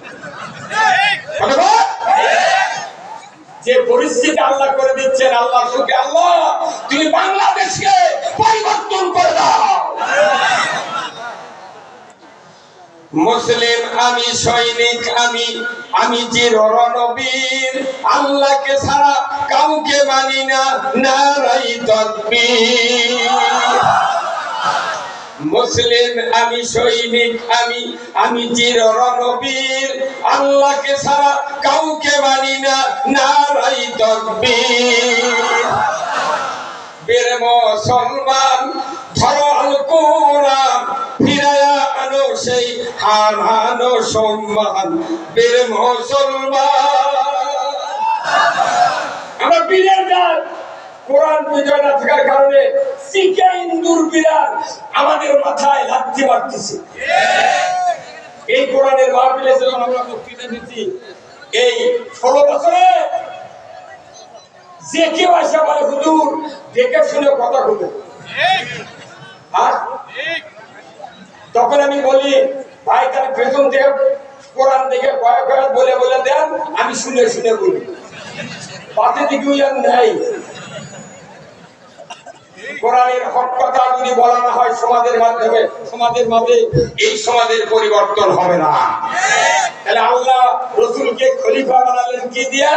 যে পরিস্থিতি আল্লাহ করে দিচ্ছেন, আল্লাহ সুখে, আল্লাহ তুমি বাংলাদেশকে পরিবর্তন করে দাও। মুসলিম আমি, সৈনিক আমি চির রণবীর, আল্লাহকে ছাড়া কাউকে মানি না, নারাই তাকবীর। মুসলিম আমি, সৈনিক আমি, আমি চির রণবীর, আল্লাহকে ছাড়া কাউকে মানি না, নারাই তাকবীর। বীর মুসলমান ধরো আল কোরআন, ফিরায়া আনো সেই হারানো সম্মান। বীর মুসলমান আমরা বীরের গান। কোরআন বিজয় না থাকার কারণে শিখে হিন্দুর বিরাট আমাদের মাথায় লাথি মারতেছে। এই কোরআনের মাহফিলে যখন আমরা বক্তৃতা দিচ্ছি, এই 16 বছরে যে কেউ আসে বলে হুজুর দেখে শুনে কথা বলবে, আর তখন আমি বলি ভাই তাহলে পেছন থেকে কোরআন দেখে কয়েক কয়েক বলে বলে দেন, আমি শুনে শুনে বলি, পাতে দিকে নাই। কোরআনের হক কথা যদি বলা না হয় সমাজের মাধ্যমে, সমাজের মাঝে এই সমাজের পরিবর্তন হবে না। তাহলে আল্লাহ রাসূলকে খলিফা বানালেন কি দিয়া?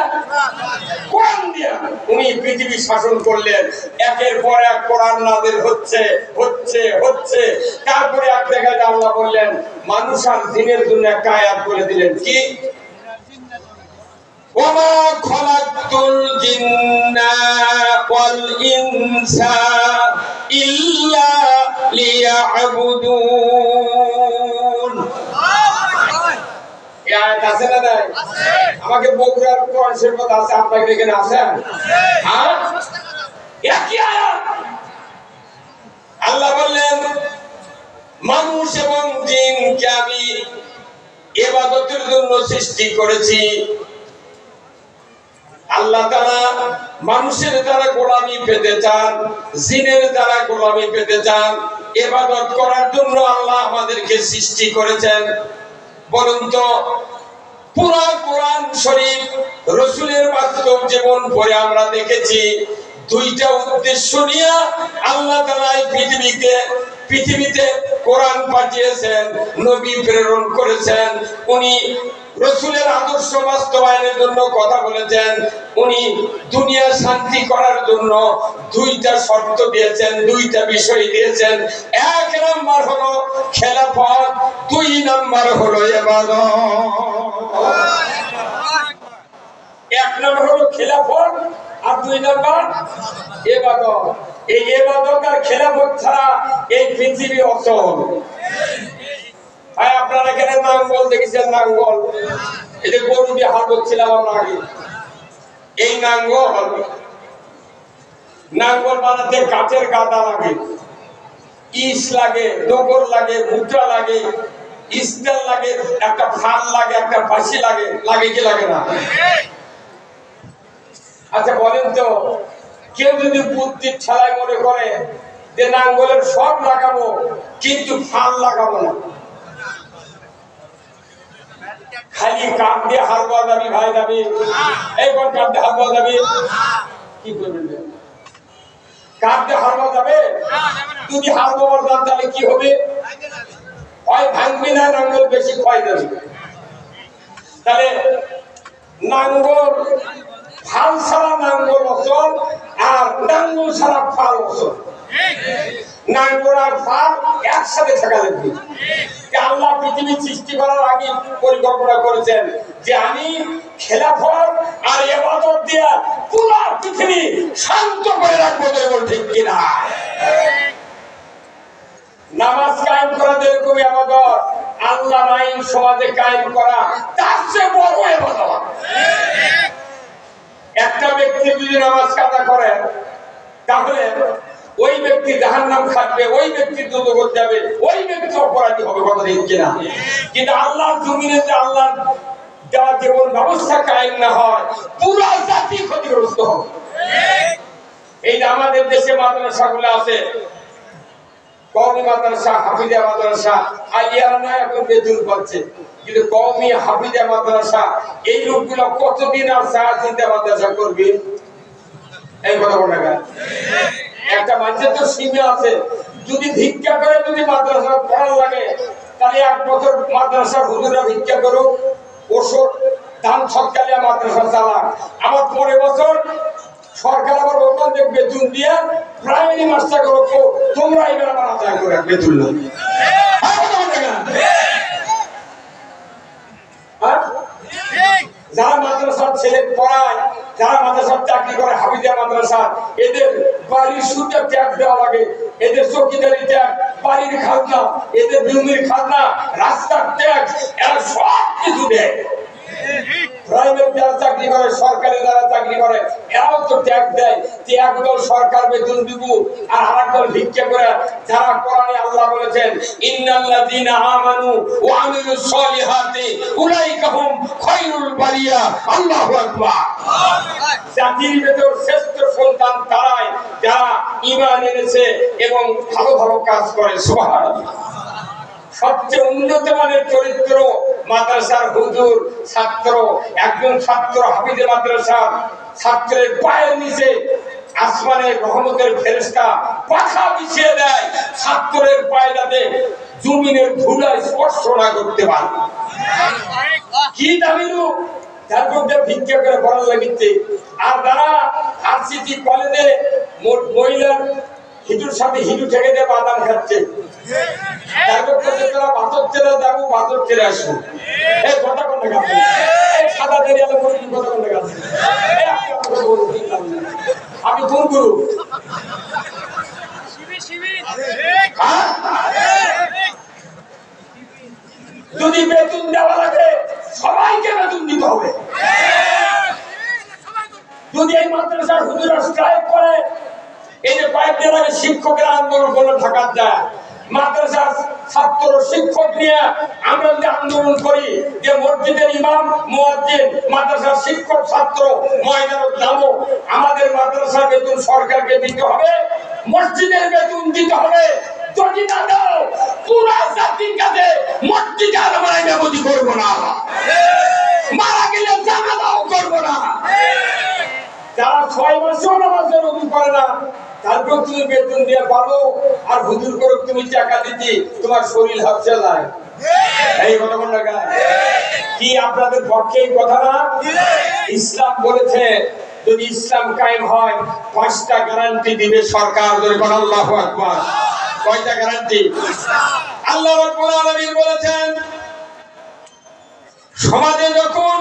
কোরআন দিয়া। উনি পৃথিবী শাসন করলেন, একের পর এক কোরআন নাযিল হচ্ছে হচ্ছে হচ্ছে। তারপরে এক জায়গায় আল্লাহ বললেন মানুষ আর জিনের জন্য একটা আয়াত বলে দিলেন, কি? ওমা খলাকতুল জিন্না ওয়াল ইনসা ইল্লা লিয়াবুদুন। এই আয়াত আছে না নাই? আমাকে বগুড়ার কোরআন শরীফ আছে, আপনাদের এখানে আছে? হ্যাঁ, একই আয়াত। আল্লাহ বললেন মানুষ এবং জিনকে আমি ইবাদতের জন্য সৃষ্টি করেছি। আল্লাহ তাআলা মানুষের দ্বারা গোলামি পেতে চান, জিনের দ্বারা গোলামি পেতে চান। ইবাদত করার জন্য আল্লাহ আমাদেরকে সৃষ্টি করেছেন। বলুন তো পুরো কোরআন শরীফ রাসূলের বাস্তব জীবন পড়ে আমরা দেখেছি দুইটা উদ্দেশ্য নিয়ে আল্লাহ তাআলা এই পৃথিবীতে কোরআন পাঠিয়েছেন, নবী প্রেরণ করেছেন। উনি রাসূলের আদর্শ বাস্তবায়নের জন্য কথা বলেছেন। উনি দুনিয়া শান্তি করার জন্য দুইটা শর্ত দিয়েছেন, দুইটা বিষয় দিয়েছেন। এক নাম্বার হলো খেলাফত, দুই নাম্বার হলো ইবাদত। এক নাম্বার হলো খেলাফত আর দুই নাম্বার ইবাদত। এই ইবাদত আর খেলাফত ছাড়া এই পৃথিবী অচল। ভাই আপনারা এখানে নাঙ্গল দেখেছেন? নাঙ্গল, এই যে গরু দিয়ে হাল করছিলাম আমরা আগে, এই নাঙ্গল বানাতে গাছের গাদা লাগে, ইস লাগে, ডোগর লাগে, মুদ্রা লাগে, স্টার লাগে, একটা ফাল লাগে, একটা ফাঁসি লাগে, লাগে কি লাগে না? আচ্ছা বলেন তো, কেউ যদি বুদ্ধির ঠেলায় মনে করে যে নাঙ্গলের সব লাগাবো কিন্তু ফাল লাগাবো না, খালি কাঠ দিয়ে হাল বোয়া যাবি, ভাই যাবি, এই কোন কাঠ দিয়ে হাল বোয়া যাবি? কি করবেন? কাঠ দিয়ে হাল বোয়া যাবে? যদি হাল বোয়ার যান তাহলে কি হবে? হয় ভাঙবি না, নাঙ্গল বেশি ক্ষয় যাবে। তাহলে নাঙ্গল ফাল ছাড়া নাঙ্গল অচল, আর নাঙ্গল ছাড়া ফাল অচল। নাঙ্গল আর ফাল একসাথে থাকা লাগবে। আল্লাহ পৃথিবী সৃষ্টি করার আগে পরিকল্পনা করেছেন যে আমি খেলাফত আর ইবাদত দিয়ে পুরো পৃথিবী শান্ত করে রাখবো। ঠিক কিনা? নামাজ কায়েম করা যেরকম ইবাদত, আল্লাহর আইন সমাজে কায়েম করা তার চেয়ে বড় ইবাদত। একটা ব্যক্তি যদি নামাজ কাজা করে তাহলে ওই ব্যক্তি জাহান্নাম খাটবে, ওই ব্যক্তি দুর্গত যাবে, ওই ব্যক্তি অপরাধী হবে। কথা ঠিক কিনা? কিন্তু আল্লাহর জমিনে যে আল্লাহর দেওয়া জীবন ব্যবস্থা কায়েম না হয়, পুরো জাতি ক্ষতিগ্রস্ত হবে। এই যে আমাদের দেশে মাদ্রাসাগুলো আছে, কওমি মাদ্রাসা, হাফিজা মাদ্রাসা, আলিয়ারা না এখন বেতন পাচ্ছে, কিন্তু কওমি হাফিজা মাদ্রাসা এই লোকগুলো কতদিন আর চা চিন্তা মাদ্রাসা করবে? এই কথা বলে না, একটা মানুষের তো সীমা আছে। যদি ভিক্ষা করে যদি মাদ্রাসা পড়ার লাগে তাহলে 1 বছর মাদ্রাসা হুজুরা ভিক্ষা করুক, ওষুধ দান সৎকালিয়া মাদ্রাসা চালাক, আবার পরের বছর সরকার আবার ওখান থেকে বেতন দিয়ে প্রাইমারি মাস্টার করো, তোমরা এবার আবার আদায় করে বেতন না। যারা মাদ্রাসার ছেলে পড়ায়, যারা মাদ্রাসার চাকরি করে, হাফিজা মাদ্রাসা, এদের বাড়ির সুদে ট্যাক্স দেওয়া লাগে, এদের চৌকিদারি ট্যাক্স, বাড়ির খাজনা, এদের জমির খাজনা, রাস্তার ট্যাক্স, এরা সব কিছু দেয়। প্রাইভেট যারা চাকরি করে, সরকারি যারা চাকরি করে, এরাও তো ট্যাক্স দেয়। যে একদল সরকার বেতন দিব আর আরেকদল ভিক্ষা করে। যারা কোরআনে আল্লাহ বলেছেন ইন্নাল্লাযীনা আমানু ওয়া আমিলুস সলিহাতি উলাইকা হুম খায়রুল বারিয়া। আল্লাহু আকবার। জাতির ভেতর শ্রেষ্ঠ সন্তান তারাই যারা ঈমান এনেছে এবং ভালো ভালো কাজ করে। সুবহানাল্লাহ। সবচেয়ে উন্নত মানের চরিত্র মাদ্রাসার হুজুর, ছাত্র। একজন ছাত্র হাফিজে মাদ্রাসা, ছাত্রের পায়ের নিচে আসমানের রহমতের ফেরেশতা পাখা বিছিয়ে দেয়, ছাত্রের পায়ে যাতে জমিনের ধুলা স্পর্শ না করতে পারে। কি দামি লোক, যার মধ্যে ভিক্ষা করে পড়ার লাগিতে। আর যারা আরসিটি কলেজে মহিলার হিটুর সাথে হিটু থেকে দিয়ে বাদাম খাচ্ছে, বাজার ছেড়ে যাবো, বাজার ছেড়ে আসবো। এই কথা কোন সাদা দেরি কথা কোন আমি কোন গুরু? যদি বেতন দেওয়া লাগে সবাইকে বেতন দিতে হবে। যদি এই মাদ্রাসার হুজুরা স্ট্রাইক করে, এই যে কয়েকদিন আগে শিক্ষকের আন্দোলন করলো ঢাকা যায়, মাদ্রাসার ছাত্র শিক্ষক নিয়ে আমরা যে আন্দোলন করি যে মসজিদের ইমাম মুয়াজ্জিন, মাদ্রাসার শিক্ষক ছাত্র ময়দানে নামো, আমাদের মাদ্রাসার বেতন সরকারকে দিতে হবে, মসজিদের বেতন দিতে হবে। যদি না দাও পুরা জাতির কাছে মসজিদে আমরা মেরামতি করব না, মারা গেলে জানাজাও করব না। যারা 6 মাসেও নামাজের রুকু করে না, তারপর তুমি বেতন দিয়ে পাবো আর হুজুর করে তুমি টাকা দিতে তোমার শরীর হাসছে যায়। এই কথা কোন জায়গায়? কি আপনাদের পক্ষে এই কথা না? ইসলাম বলেছে যদি ইসলাম কায়েম হয় 5টা গ্যারান্টি দিবে সরকার। আল্লাহু আকবার। কয়টা গ্যারান্টি? আল্লাহ রাব্বুল আলামিন বলেছেন সমাজে যখন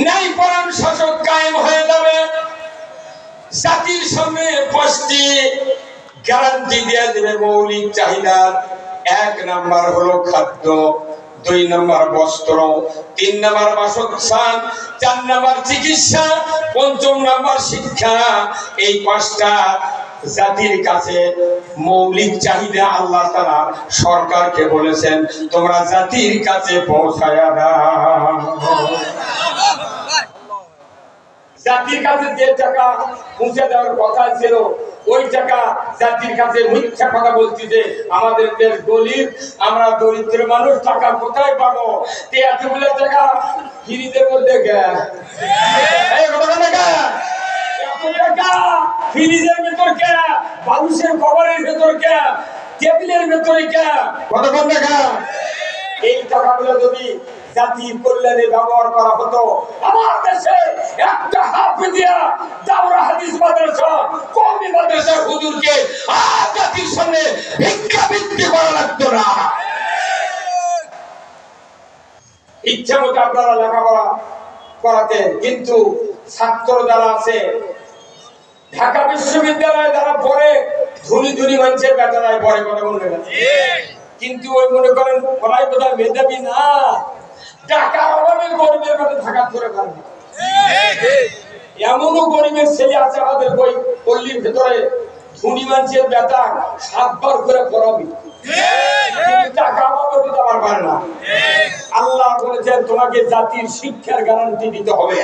ন্যায়পরায়ণ শাসক কায়েম হয়ে যাবে, জাতির সামনে 5টি গ্যারান্টি দিয়ে দেবে মৌলিক চাহিদা। 1 নাম্বার হলো খাদ্য, 2 নাম্বার বস্ত্র, 3 নাম্বার বাসস্থান, 4 নাম্বার চিকিৎসা, 5 নাম্বার শিক্ষা। এই 5টা জাতির কাছে মৌলিক চাহিদা আল্লাহ তাআলা সরকারকে বলেছেন তোমরা জাতির কাছে পৌঁছায়া দাও। জাতির কাছে যে টাকা পৌঁছে দেওয়ার কথা ছিল ওই টাকা জাতির কাছে মিথ্যা কথা বলছি যে আমাদের দেশ গরিব, আমরা দরিদ্র মানুষ, টাকা কোথায় পাবো? এতগুলো টাকা ফ্রিজের মধ্যে ফ্রিজের ভেতর কে, মানুষের কবরের ভেতর কে, টেবিলের ভেতরে কে, কতক্ষণ টাকা? এই টাকাগুলো যদি জাতির কল্যাণে ব্যবহার করা হতো, আমার দেশে একটা হাফিজিয়া দাওরা হাদিস মাদ্রাসা, কওমি মাদ্রাসার হুজুরকে আর জাতির সামনে ভিক্ষাবৃত্তি করা লাগতো না। ইচ্ছা মতো আপনারা লেখাপড়া করাতেন, কিন্তু ছাত্র যারা আছে ঢাকা বিশ্ববিদ্যালয়ে যারা পড়ে ধনী ধনী মানুষের বেতনায় পড়ে, কথা বলতে কিন্তু ওই মনে করেন ওরাই বোধহয় মেধাবী না, টাকার অভাবে গরিবের মধ্যে ঢাকা করে পারবে। এমনও গরিবের ছেলে আছে আমাদের ওই পল্লীর ভেতরে, ধনী মানুষের বেতা 7 বার করে পড়াবি, টাকা অভাবে দিতে পারবে না। আল্লাহ বলেছেন তোমাকে জাতির শিক্ষার গ্যারান্টি দিতে হবে।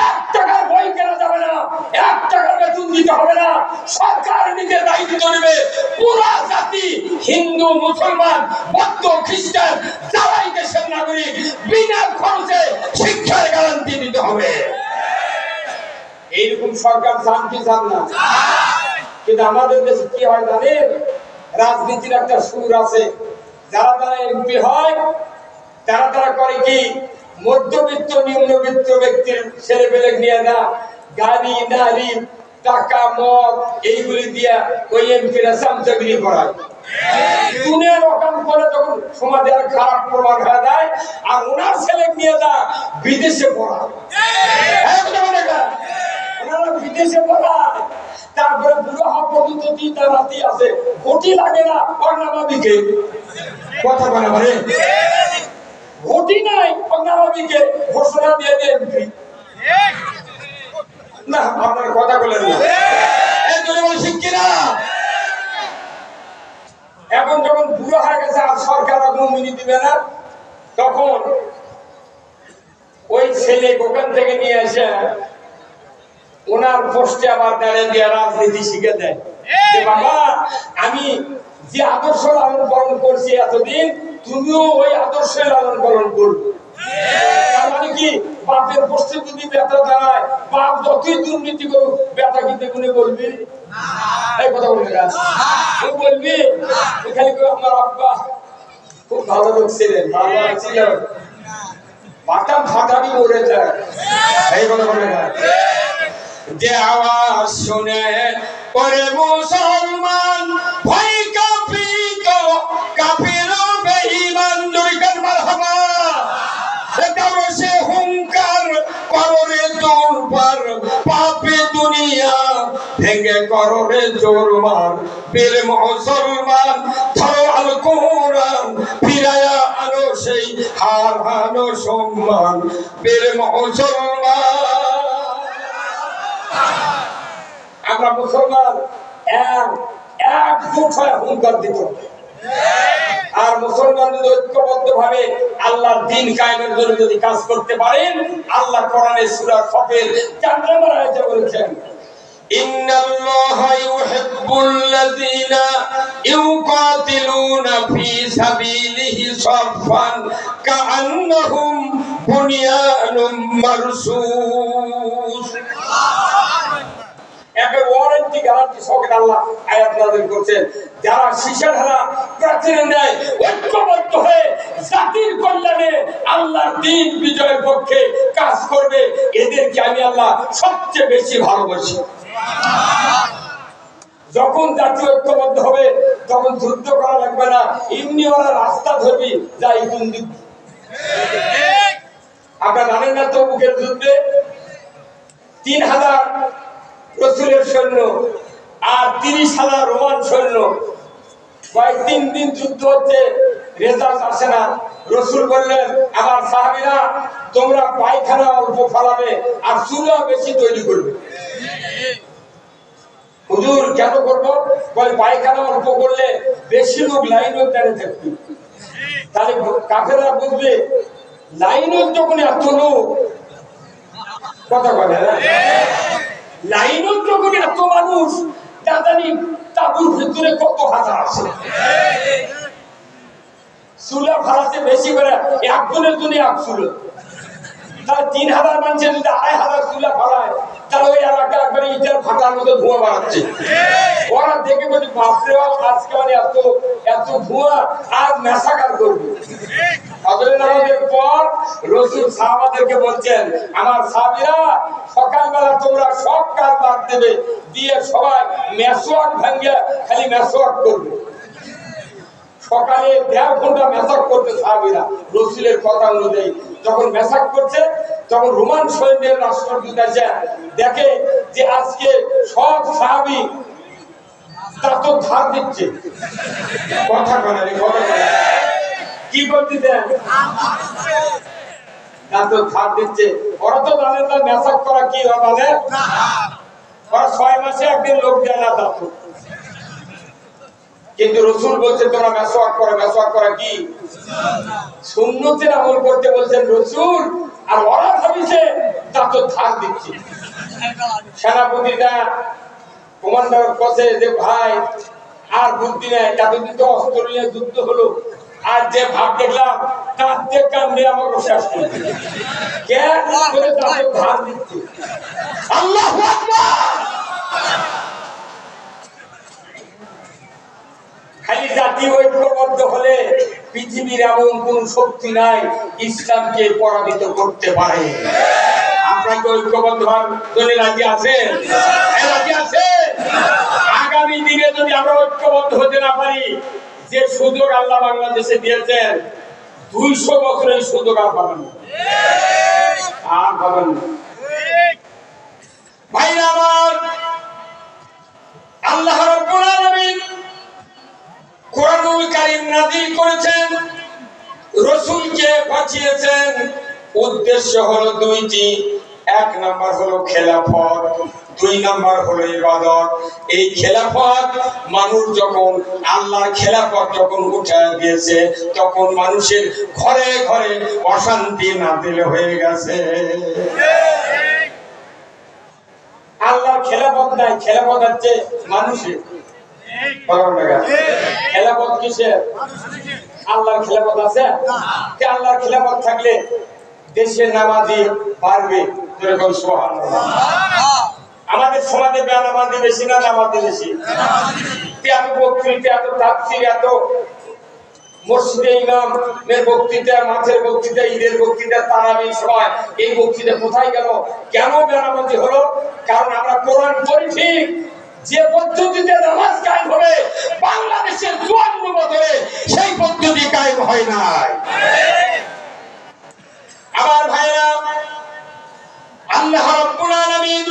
1 টাকার বই কেনা যাবে না, 1 টাকার বেতন দিতে হবে না। সরকার নিজে দায়িত্ব নেবে, পুরো জাতি হিন্দু, মুসলমান, বৌদ্ধ, খ্রিস্টান যারাই দেশের নাগরিক বিনা খরচে শিক্ষার গ্যারান্টি দিতে হবে। এইরকম সরকার চান কি চান না? কিন্তু আমাদের দেশে কি হয় জানেন, রাজনীতির একটা সুর আছে। যারা যারা এমপি হয় তারা করে কি, মধ্যবিত্ত নিম্নবিত্ত ব্যক্তির ছেলে পেলে নিয়ে না গাড়ি নারী টাকা মদ এইগুলি দিয়া ওই এমপিরা চামচাগিরি করায় দুনিয়ার রকম করে যখন সমাজের খারাপ প্রভাব হয়ে যায় আর ওনার ছেলে নিয়ে যা বিদেশে পড়ায় ওনারা বিদেশে পড়ায় তারপরে বুড়ো হওয়া পর্যন্ত তিনটা রাতি আছে ঘটি লাগে না অর্ণাবাবিকে কথা বলে মানে ঘটি নাই অর্ণাবাবিকে ঘোষণা দিয়ে দিয়ে এমপি না আপনার কথা বলেন না এখন যখন বুড়ো হয়ে গেছে আর সরকার অনুমতি দিবে না তখন ওই ছেলে ওখান থেকে নিয়ে এসে ওনার পোস্টে আবার দাঁড়িয়ে দিয়ে রাজনীতি শিখে দেয় বাবা আমি যে আদর্শ লালন পালন করছি এতদিন তুমিও ওই আদর্শে লালন পালন করবে তার মানে কি বাপের পোস্টে যদি বেতা দাঁড়ায় বাপ যতই দুর্নীতি করুক বেতা কিন্তু গুনে বলবি এই কথা বলবে না ও বলবি খালি করে আমার আব্বা খুব ভালো লোক ছিলেন ভালো ছিল মাথা ফাটাবি মরে যায় এই কথা বলবে না যে আওয়াজ শুনে পরে মুসলমান ভয় কাঁপিত কাফির বেঈমান দুইকার মারহাবা এটাও সে হুঙ্কার কররে দুর্বার পাপে দুনিয়া ভেঙে কররে জোরমার বীর মুসলমান ধরো আল কোরআন ফিরায়া আনো সেই হারানো সম্মান বীর মুসলমান আমরা মুসলমান একজোট হয়ে হুঙ্কার দিতে হবে আর মুসলমান যদি ঐক্যবদ্ধ ভাবে আল্লাহর দ্বীন কায়েমের জন্য যদি কাজ করতে পারেন আল্লাহ কোরআনে সূরা সফের 4 নম্বর আয়াতে বলেছেন ইন্নাল্লাহা ইউহিব্বুল্লাযীনা ইউকাতিলুনা ফী সাবিলিহি সাফফান কাআন্নাহুম বুনিয়ানুম মারসুস একে ওয়ারেন্টি গ্যারান্টি সহকারে আল্লাহ আয়াত নাযিল করেছেন যারা শিশাধারা প্রাচীরে নেয় ঐক্যবদ্ধ হয়ে জাতির কল্যাণে আল্লাহর দ্বীন বিজয়ের পক্ষে কাজ করবে এদেরকে আমি আল্লাহ সবচেয়ে বেশি ভালোবাসি যখন জাতি ঐক্যবদ্ধ হবে তখন যুদ্ধ করা লাগবে না এমনি ওরা রাস্তা ধরবি যাই কোন দিক আপনারা জানেন না তবুকের যুদ্ধে 3000 রাসূলের সৈন্য আর 30,000 রোমান সৈন্য কয়েক দিন যুদ্ধ হচ্ছে রেজাল্ট আসে না রাসূল বললেন আমার সাহাবীরা তোমরা পায়খানা অল্প ফলাবে আর চুলা বেশি তৈরি করবে হুজুর কেন করবো বলে পায়খানা অল্প করলে বেশি লোক লাইনও দাঁড়িয়ে থাকবে তাহলে কাফেররা বুঝবে লাইনও যখন এত লোক কথা বলে না লাইনও যখন এত মানুষ জানি তাবুর ভিতরে কত হাজার আছে চুলা ফালাতে বেশি করে একজনের জন্য এক চুলো তাহলে 3000 মানুষের যদি 2500 চুলা ফালায় তাহলে ওই এলাকা একবারে ইটার ফাটার মতো ধোঁয়া বাড়াচ্ছে ওরা দেখে বলছে বাপরে আজকে মানে এত ধোঁয়া আজ মেসাকার করবে ফজরের নামাজের পর রাসূল সাহাবাদেরকে বলছেন আমার সাহাবীরা সকালবেলা তোমরা সব কাজ বাদ দেবে দিয়ে সবাই মেসওয়াক ভাঙিয়ে খালি মেসওয়াক করবে সকালে 1.5 ঘন্টা মেসাক করতে সাহাবীরা রাসূলের কথা অনুযায়ী যখন মেসাক করছে তখন রোমান সৈন্যের রাষ্ট্রদূত এসে দেখে যে আজকে সব সাহাবী দাঁত ধার দিচ্ছে কথা বলে কি করতে দেন দাঁত ধার দিচ্ছে ওরা তো জানে না মেসাক করা কি হবে ওরা 6 মাসে একদিন লোক দেয় না দাঁত কিন্তু রাসূল বলছেন তোমরা মেসওয়াক করা কি সুন্নতের আমল করতে বলছেন রাসূল আর ওরা ভাবিছে দাঁত ধার দিচ্ছে সেনাপতিটা কমান্ডার কাছে যে ভাই আর বুদ্ধি নাই এতদিন তো অস্ত্র নিয়ে যুদ্ধ হলো আর যে ভাব দেখলাম তার যে কান্দে আমাকে শেষ করছে কে করে দাঁত ধার দিচ্ছে আল্লাহু আকবার খালি জাতি ঐক্যবদ্ধ হলে পৃথিবীর এমন কোন শক্তি নাই ইসলামকে পরাজিত করতে পারে। আপনারা কি ঐক্যবদ্ধ হওয়ার জন্য রাজি আছেন? রাজি আছেন? আগামী দিনে যদি আমরা ঐক্যবদ্ধ হতে না পারি, যে সুযোগ আল্লাহ বাংলাদেশে দিয়েছেন 200 বছর এই সুযোগ আর পাবেন না, আর পাবেন না। ভাইরা আমার, আল্লাহ রাব্বুল আলামিন কোরআনুল কারীম নাযিল করেছেন, রাসূলকে পাঠিয়েছেন। উদ্দেশ্য হলো দুইটি। এক নাম্বার হলো খেলাফত, দুই নাম্বার হলো ইবাদত। এই খেলাফত, মানুষ যখন আল্লাহর খেলাফত যখন উঠায় দিয়েছে, তখন মানুষের ঘরে ঘরে অশান্তি নাযিল হয়ে গেছে। আল্লাহর খেলাফত নাই, খেলাফত হচ্ছে মানুষের। খেলাফত কিসের? আল্লাহর খেলাফত আছে? আল্লাহর খেলাফত থাকলে দেশের নামাজি বাড়বে। যেরকম সুবহানাল্লাহ। আমাদের সমাজে বেনামাজি বেশি না নামাজি বেশি? এত বক্তৃতা, এত তাফসীর, এত মসজিদে ইমামের বক্তৃতা, মাঠের বক্তৃতা, ঈদের বক্তৃতা, তারাবির সময় এই বক্তৃতা কোথায় গেল? কেন বেনামাজি হলো? কারণ আমরা কোরআন পড়ি ঠিক, যে পদ্ধতিতে নামাজ কায়েম হবে বাংলাদেশের 54 বছরে সেই পদ্ধতি কায়েম হয় নাই। আমার ভাইরা, আল্লাহ রাব্বুল আলামিন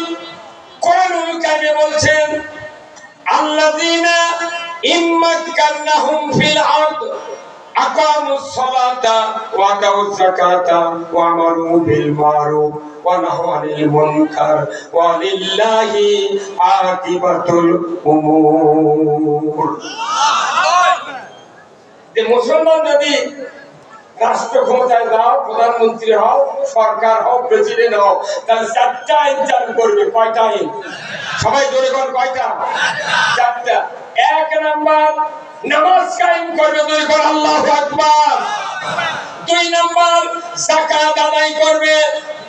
কোরআনুল কারীমে বলছেন, আল্লাযীনা ইম্মাক্কানাহুম ফিল আরদ আকামুস সালাতা ওয়া আতাউয যাকাতা ওয়া আমারু বিল মারুফ ওয়া নাহাউ আনিল মুনকার ওয়া লিল্লাহি আকিবাতুল উমুর। যে মুসলমান যদি রাষ্ট্র ক্ষমতায় যাও, প্রধানমন্ত্রী হও, সরকার হও, প্রেসিডেন্ট হও, তাহলে 4টা আইন চালু করবে। কয়টা আইন? সবাই জোরে বল, কয়টা? 4টা। এক নাম্বার, নামাজ কায়েম করবে। জোরে বল, আল্লাহু আকবার। 2 নাম্বার, যাকাত আদায় করবে।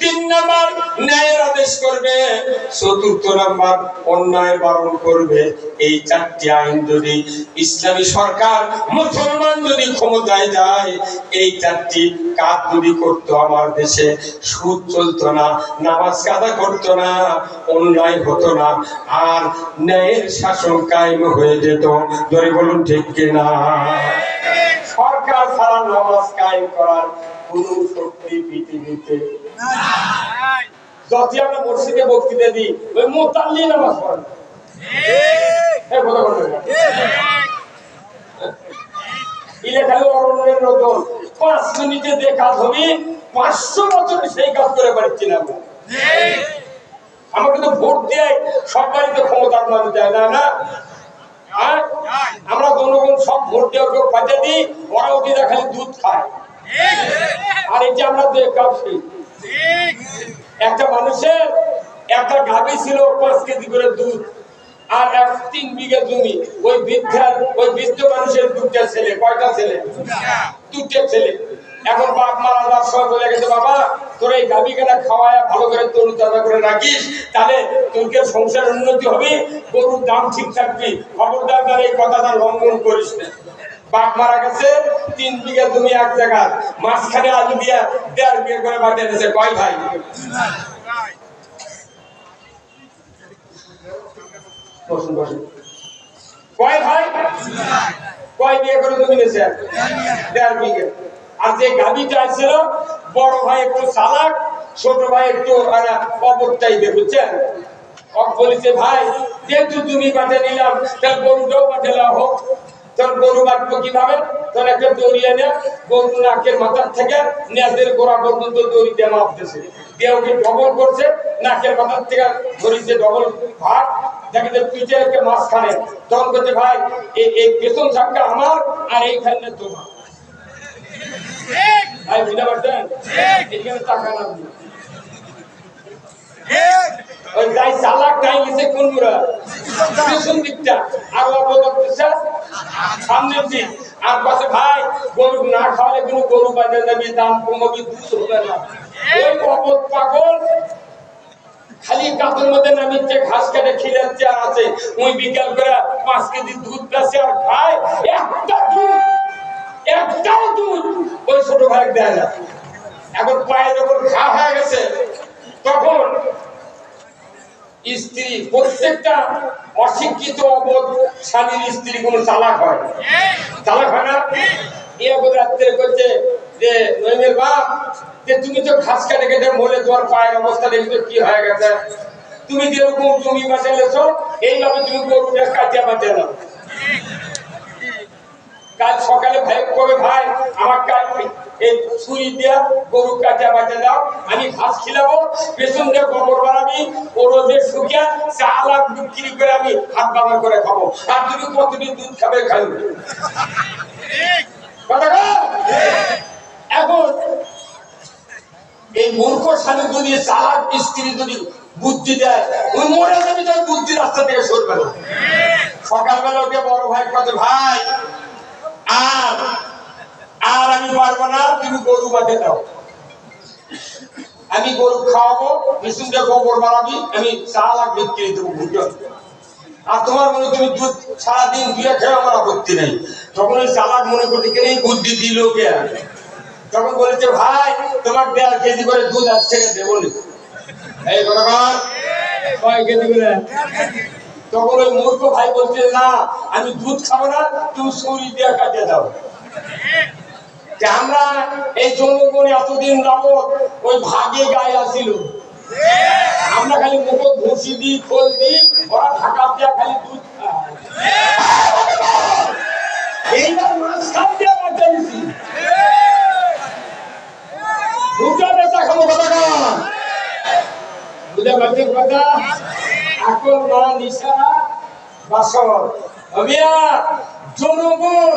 3 নাম্বার, ন্যায়ের আদেশ করবে। 4র্থ নাম্বার, অন্যায় বারণ করবে। এই 4টি আইন যদি ইসলামী সরকার, মুসলমান যদি ক্ষমতায় যায়, এই 4টি কাজ যদি করতো আমার দেশে, সুদ চলতো না, নামাজ কাজা করতো না, অন্যায় হতো না, আর ন্যায়ের শাসন কায়েম হয়ে যেত। ধরে বলুন ঠিক কিনা? সরকার ছাড়া নামাজ কায়েম করার কোন শক্তি পৃথিবীতে নাই। যদি আমরা মসজিদে বক্তৃতা দিই, ওই মুতাল্লি নামাজ পড়ে না। ঠিক কথা বলেন। ইলেখালে অরণ্যের নতুন 5 মিনিটে যে কাজ হবে 500 বছরে সেই কাজ করে পারছি না। আমাকে তো ভোট দিয়ে সব বাড়িতে ক্ষমতার মানুষ যায় না, না? আমরা জনগণ সব ভোট দেওয়ার কেউ পাঠিয়ে দিই, ওরা ওদিকে খালি দুধ খায়। আর এই যে আমরা কাউছি, একটা মানুষের একটা গাভী ছিল 5 কেজি করে দুধ, আর 3 বিঘা জমি। ওই বৃদ্ধ মানুষের 2টা ছেলে। কয়টা ছেলে? 2টা ছেলে। এখন বাপ মারা যাওয়ার সময় বলে গেছে, বাবা তোর এই গাভী কেনা খাওয়ায় ভালো করে তরু তাজা করে রাখিস, তাহলে তোর সংসার উন্নতি হবে, গরুর দাম ঠিক থাকবি, খবরদার তার এই কথাটা লঙ্ঘন করিস না। বাপ মারা গেছে, 3 বিঘা জমি এক জায়গায়, মাঝখানে আলু দিয়া 1.5 বিঘা করে বাটিয়ে দিয়েছে। কয় ভাই? কয় ভাই? কয় বিঘা করে জমি নিয়েছে? 1.5 বিঘা। আর যে গাভীটা ছিল, বড় ভাই একটু চালাক, ছোট ভাই একটু অবত্যাই, বুঝছেন? বলেছে, ভাই যেহেতু তুমি বাটে নিলাম, তাহলে গরুটাও বাটে হোক। তোর গরু বাটবো কিভাবে? তোর একটা দড়ি এনে গরু নাকের মাথার থেকে নেজের গোড়া পর্যন্ত দড়ি দিয়ে মাপতেছে, দিয়ে ওকে ডবল করছে, নাকের মাথার থেকে ধরিছে ডবল ভাগ, দেখে পিঠে একটা মাঝখানে। তখন করছে, ভাই এই পেছন ধাক্কা আমার, আর এইখানে তোমার। ভাই বুঝতে পারছেন? এখানে টাকা না ওই যাই চালাক টাই গেছে কোন মুরা পেছন দিকটা, আর অবদত্তটা সামনের দিক। আর পাশে, ভাই গরু না খাওয়ালে কোনো গরু বাজার যাবি, দাম কমবি, দুধ হবে না। ওই অবদ পাগল খালি কাপের মধ্যে নামিচ্ছে, ঘাস কেটে খিলাচ্ছে, আর আছে ওই বিকাল করে 5 কেজি দুধ বেচে আর খায়। একটাও দুধ ওই ছোট ভাই দেয় না। এখন পায়ে যখন ঘা হয়ে গেছে, তখন স্ত্রী, প্রত্যেকটা অশিক্ষিত অবধ স্বামীর স্ত্রী কোন চালাক হয় না। রাত্রে করছে যে নইমের বাপ, যে তুমি তো ঘাস কেটে কেটে মরে তোমার পায়ের অবস্থা দেখি তো কি হয়ে গেছে, তুমি যেরকম জমি বাঁচালেছো এইভাবে তুমি গরুটা কাটিয়া বাঁচে নাও। কাল সকালে ভাই কবে ভাই আমার কাল এই ছুরি দিয়া গরু কাটিয়া বাঁচে দাও, আমি ঘাস খিলাবো, পেছন দিয়ে গোবর বানাবি, ও রোদে শুকিয়া চালা বিক্রি করে আমি হাত বাবার করে খাবো, আর তুমি কতদিন দুধ খাবে খাইবে। এখন এই মূর্খ স্বামী যদি চালাক স্ত্রী যদি বুদ্ধি দেয়, ওই মরে যাবি, তাই বুদ্ধি রাস্তা থেকে সরবে না। সকালবেলা উঠে বড় ভাই কত ভাই আর আর আমি পারবো না, তুমি গরু বাঁধে দাও, আমি গরু খাওয়াবো, বিশুদ্ধ গোবর বানাবি, আমি চালাক বিক্রি দেবো বুঝলো। আর তোমার মনে তুমি দুধ সারাদিন দিয়ে খেয়ে আমার আপত্তি নেই। তখন ওই চালাক মনে করতে গেলে এই বুদ্ধি দিল কে? তখন বলেছে ভাই তোমার 1.5 কেজি করে দুধ আজ থেকে দেবো নি। এই কথা কয় কেজি করে? তখন ওই মূর্খ ভাই বলছে না আমি দুধ খাবো না, তুমি ছুরি দিয়ে কাটিয়ে দাও। আমরা এই জনগণ এতদিন যাবত ওই ভাগে গায়ে আসিল, আমরা খালি মুখে ঘুষি দিই খোল দিই, ওরা ঢাকা দিয়া খালি দুধ খায়। এইবার মাছ খাম দিয়া বাচ্চা দিছি, দুটা বেচা খাবো। কথা বুঝে পারছেন কথা? এখন না নিশা বাসর জনগণ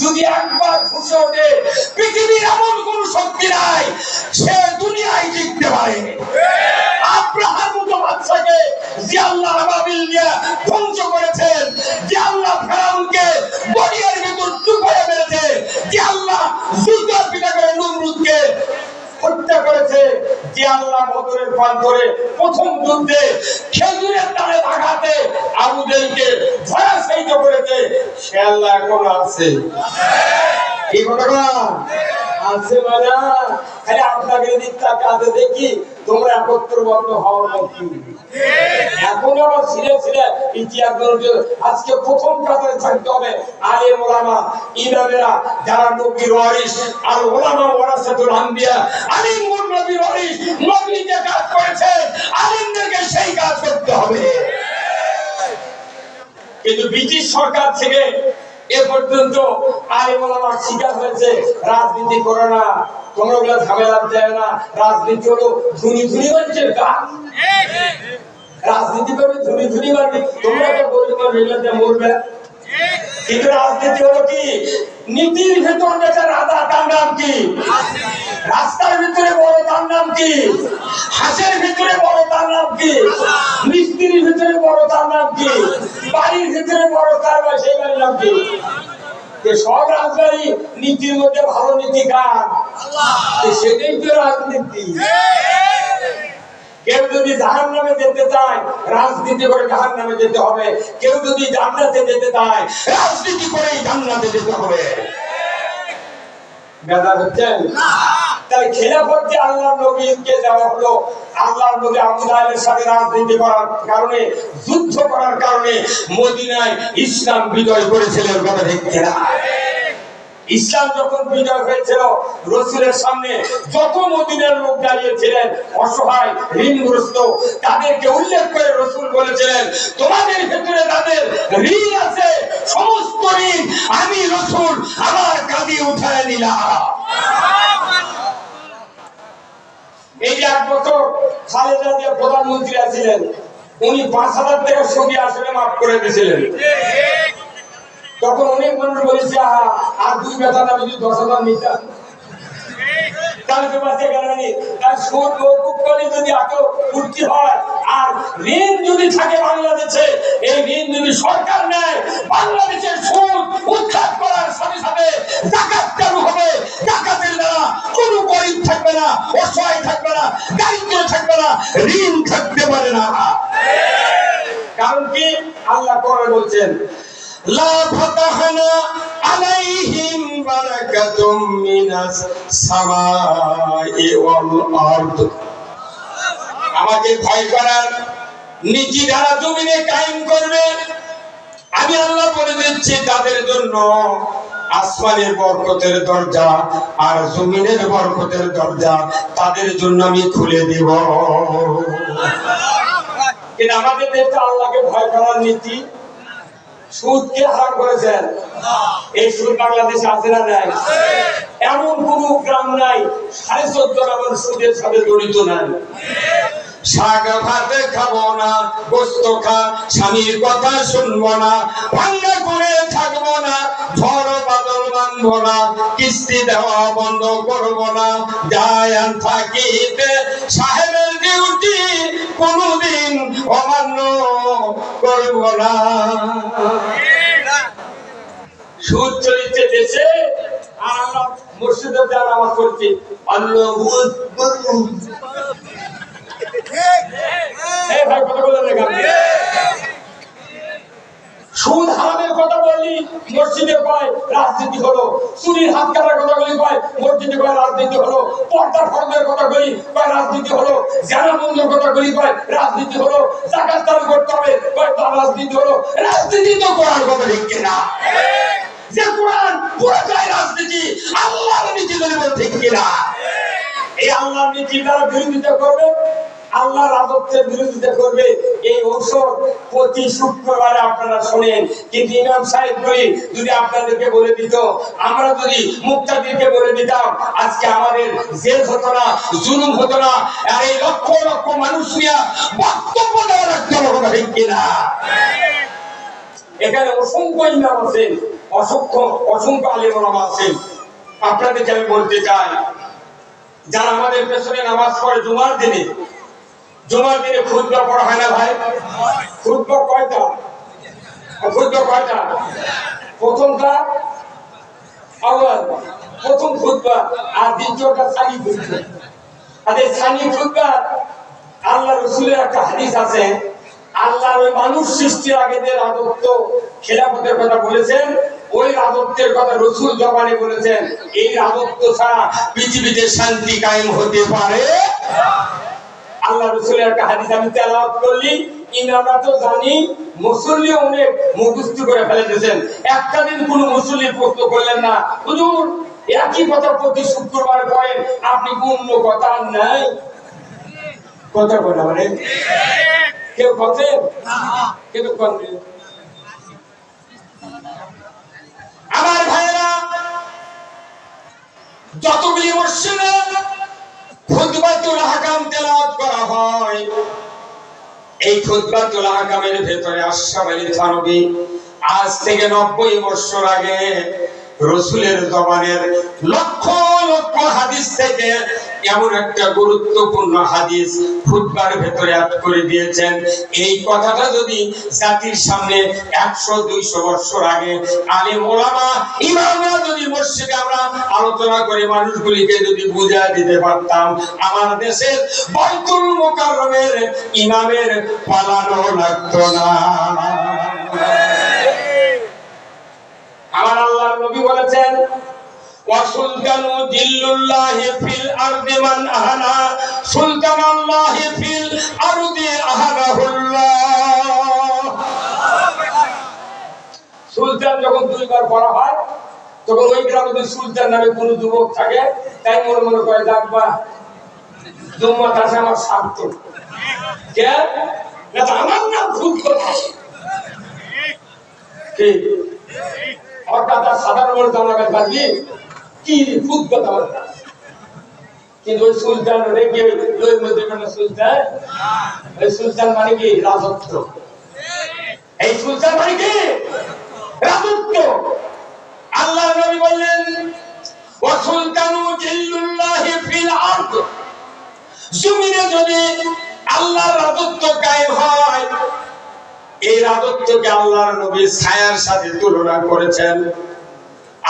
যদি একবার ঘুষে ওঠে, পৃথিবীর এমন কোন শক্তি নাই সে দুনিয়ায় টিকতে পারে। আব্রাহার মতো বাচ্চাকে যে আল্লাহ আবাবিল দিয়ে ধ্বংস করেছেন, যে আল্লাহ ফেরাউনকে দরিয়ার ভিতর ডুবিয়ে মেরেছে, যে আল্লাহ জুতার পিটা করে নমরুদকে হত্যা করেছে, যে আল্লাহ বদরের প্রান্তরে প্রথম যুদ্ধে খেজুরের তালে আঘাতে আবু জেলকে ধরাশায়িত করেছে, সে আল্লাহ এখন আছে। এই ঘটনা আছে মানে খালি আপনাকে কাজে দেখি তোমরা একত্রবদ্ধ হওয়ার মতো। এখন আবার ছিঁড়ে ছিঁড়ে ইতিহাস আজকে প্রথম কাতারে থাকতে হবে আলেম ওলামা ইমামেরা, যারা নবীর ওয়ারিস, আর ওলামা ওয়ারাসাতুল আম্বিয়া, আলিমুন নবীর ওয়ারিস, নবী যে কাজ করেছেন আলেমদেরকে সেই কাজ করতে হবে। কিন্তু ব্রিটিশ সরকার থেকে এ পর্যন্ত আলেম ওলামার শিকার হয়েছে রাজনীতি করে না, তোমরা ওগুলা ঝামেলা দেয় না, রাজনীতি হলো ধুনি ধুনি মানুষের কাজ। রাজনীতি করে ধুনি ধুনি মারবে, তোমরা তো গরিবের রেলতে মরবে। কিন্তু রাজনীতি হলো কি? নীতির ভেতর বেচার রাজা, তার নাম কি? রাস্তার ভিতরে বড়, তার নাম কি? হাঁসের ভিতরে বড়, তার নাম কি? মিস্ত্রির ভিতরে বড়, তার নাম কি? বাড়ির ভিতরে বড়, তার সেই বাড়ির নাম কি? সব রাজবাড়ি নীতির মধ্যে ভালো নীতি কার? সেটাই তো রাজনীতি। কেউ যদি জাহান্নামে যেতে চায় রাজনীতি করে জাহান্নামে যেতে হবে, কেউ যদি জান্নাতে যেতে চায় রাজনীতি করে জান্নাতে যেতে হবে। গাদা হচ্ছেন না? তাই খেলাফত যে আল্লাহর নবীকে দেওয়া হলো, আল্লাহর নবী আবু জাহেলের সাথে রাজনীতি করার কারণে, যুদ্ধ করার কারণে মদিনায় ইসলাম বিজয় করেছিলেন। কথা ঠিক কিনা? ইসলাম যখন বিজয় হয়েছিল, রাসূলের সামনে যত মদিনার লোক দাঁড়িয়েছিলেন অসহায় ঋণগ্রস্ত, তাদেরকে উল্লেখ করে রাসূল বলেছিলেন তোমাদের ভিতরে যাদের ঋণ আছে সমস্ত ঋণ আমি রাসূল আমার কাঁধে উঠায় নিলাম। এই যে 1 বছর খালেদা জিয়া প্রধানমন্ত্রী ছিলেন, উনি 5,000 টাকা সৌদি আসলে মাফ করে দিয়েছিলেন। তখন অনেক মানুষ বলেছে আর 2 বেতন আমি যদি 10,000 নিতাম তাহলে তো বাঁচে গেল। তার সুদ মওকুফ করে যদি এত ফুর্তি হয়, আর ঋণ যদি থাকে বাংলাদেশে, এই ঋণ যদি সরকার নেয়, বাংলাদেশের সুদ উৎখাত করার সাথে সাথে যাকাত চালু হবে। যাকাতের দ্বারা কোনো গরিব থাকবে না, অসহায় থাকবে না, দারিদ্র থাকবে না, ঋণ থাকতে পারে না। কারণ কি? আল্লাহ কোরআনে বলছেন লা ফাতাহনা আলাইহিম বারাকাতুম মিনাস সামাই ওয়াল আরদ। আমাকে ভয় করার নীতি যারা জমিনে কায়েম করবে, আমি আল্লাহ বলে দিচ্ছি তাদের জন্য আসমানের বরকতের দরজা আর জমিনের বরকতের দরজা তাদের জন্য আমি খুলে দিব। কিন্তু আমাদের দেশে আল্লাহকে ভয় করার নীতি, সুদকে হারাম করেছেন। এই সুদ বাংলাদেশে আছে না নাই? এমন কোন গ্রাম নাই 14.5 এমন সুদের সাথে জড়িত নাই। শাক ভাত খাবো না, গোস্ত খা, স্বামীর কথা শুনবো না, ভাঙ্গা করে থাকবো না, ঝড় বাদল মানবো না, কিস্তি দেওয়া বন্ধ করবো না, যায় থাকিতে সাহেবের ডিউটি কোনদিন অমান্য করবো না। সুদ চলিতে দেশে আর আমরা মসজিদে যারা নামাজ পড়ছি আল্লাহু আকবার। সুদ হারামের কথা বলি মসজিদে কয় রাজনীতি হলো, চুরির হাত কাটার কথা বলি কয় মসজিদে কয় রাজনীতি হলো, পর্দা ফরমের কথা বলি কয় রাজনীতি হলো, জানা বন্ধের কথা বলি কয় রাজনীতি হলো, জাকাত চালু করতে হবে কয় রাজনীতি হলো। রাজনীতি তো করার কথা ঠিক কিনা? যে কোরআন পুরোটাই রাজনীতি, আল্লাহর নীতি যদি বল ঠিক কিনা? এই আল্লাহর নীতি যারা বিরোধিতা করবে, আল্লাহর রাজত্বের বিরোধিতা করবে, এই ঔষধ প্রতি শুক্রবারে আপনারা শোনেন। কিন্তু ইমাম সাহেব যদি আপনাদেরকে বলে দিত, আমরা যদি মুক্তাদিরকে বলে দিতাম, আজকে আমাদের জেল হতো না, জুলুম হতো না, আর এই লক্ষ লক্ষ মানুষ নিয়ে বক্তব্য দেওয়া রাখতে হবে ঠিক কিনা? এখানে অসংখ্য ইমাম আছেন, অসংখ্য আলেম ওলামা আছেন। আপনাদেরকে আমি বলতে চাই, যারা আমাদের পেছনে নামাজ পড়ে জুমার দিনে খুতবা পড়া হয় না ভাই? খুতবা কয়টা? প্রথমটা আওয়াল, প্রথম খুতবা, আর দ্বিতীয়টা সানি খুতবা। আর এই সানি খুতবা আল্লাহ রাসূলের একটা হাদিস আছে, আল্লাহর ওই মানুষ সৃষ্টির আগে যে রাজত্ব খেলাফতের কথা বলেছেন, ওই রাজত্বের কথা রাসূল জবানে বলেছেন, এই রাজত্ব ছাড়া পৃথিবীতে শান্তি কায়েম হতে পারে। আল্লাহ রাসূলের একটা হাদিস আমি তেলাওয়াত করলি, ইনারা তো জানি মুসল্লি অনেক মুখস্থ করে ফেলে দিয়েছেন। একটা দিন কোন মুসল্লি প্রশ্ন করলেন না, হুজুর একই কথা প্রতি শুক্রবার করেন, আপনি কোন কথা নাই? কথা বলে মানে কেউ কথা কেউ করবে। আমার ভাইরা, যতগুলি মসজিদে খুতবাতুল আহকাম তেলাওয়াত করা হয়, এই খুতবাতুল আহকামের ভেতরে আশরাফ আলী থানভী আজ থেকে 90 বছর আগে রাসূলের জবানের লক্ষ লক্ষ হাদিস থেকে এমন একটা গুরুত্বপূর্ণ হাদিস খুতবার ভেতরে অ্যাড করে দিয়েছেন। এই কথাটা যদি জাতির সামনে 100-200 বছর আগে আলেম ওলামা ইমামরা যদি মসজিদে আমরা আলোচনা করে মানুষগুলিকে যদি বুঝিয়ে দিতে পারতাম, আমার দেশের বাইতুল মুকাররমের ইমামের পালানো লাগতো না। আমার আল্লাহর নবী বলেছেন, ওয়া সুলতানু দিল্লুল্লাহি ফিল আরদি মান আহানা সুলতানাল্লাহি ফিল আরদি আহানাহুল্লাহ। সুলতান যখন দুইবার পড়া হয়, তখন ওই গ্রামে যদি সুলতান নামে কোন যুবক থাকে, তাই মনে করে ডাকবা জুম্মাত আসে আমার স্বার্থ কে না, আমার নাম খুব কথা কি অর্থাৎ সাধারণ জানাবেন পারবি কি খুব কথা। কিন্তু ওই সুলতান রেগে ওই মধ্যে সুলতান, ওই সুলতান মানে কি রাজত্ব। এই সুলতান মানে কি রাজত্ব। আল্লাহ নবী বললেন, ওয়া সুলতানু জিল্লুল্লাহি ফিল আরদ, জমিনে যদি আল্লাহর রাজত্ব কায়েম হয়, এই রাজত্বকে আল্লাহর নবী ছায়ার সাথে তুলনা করেছেন।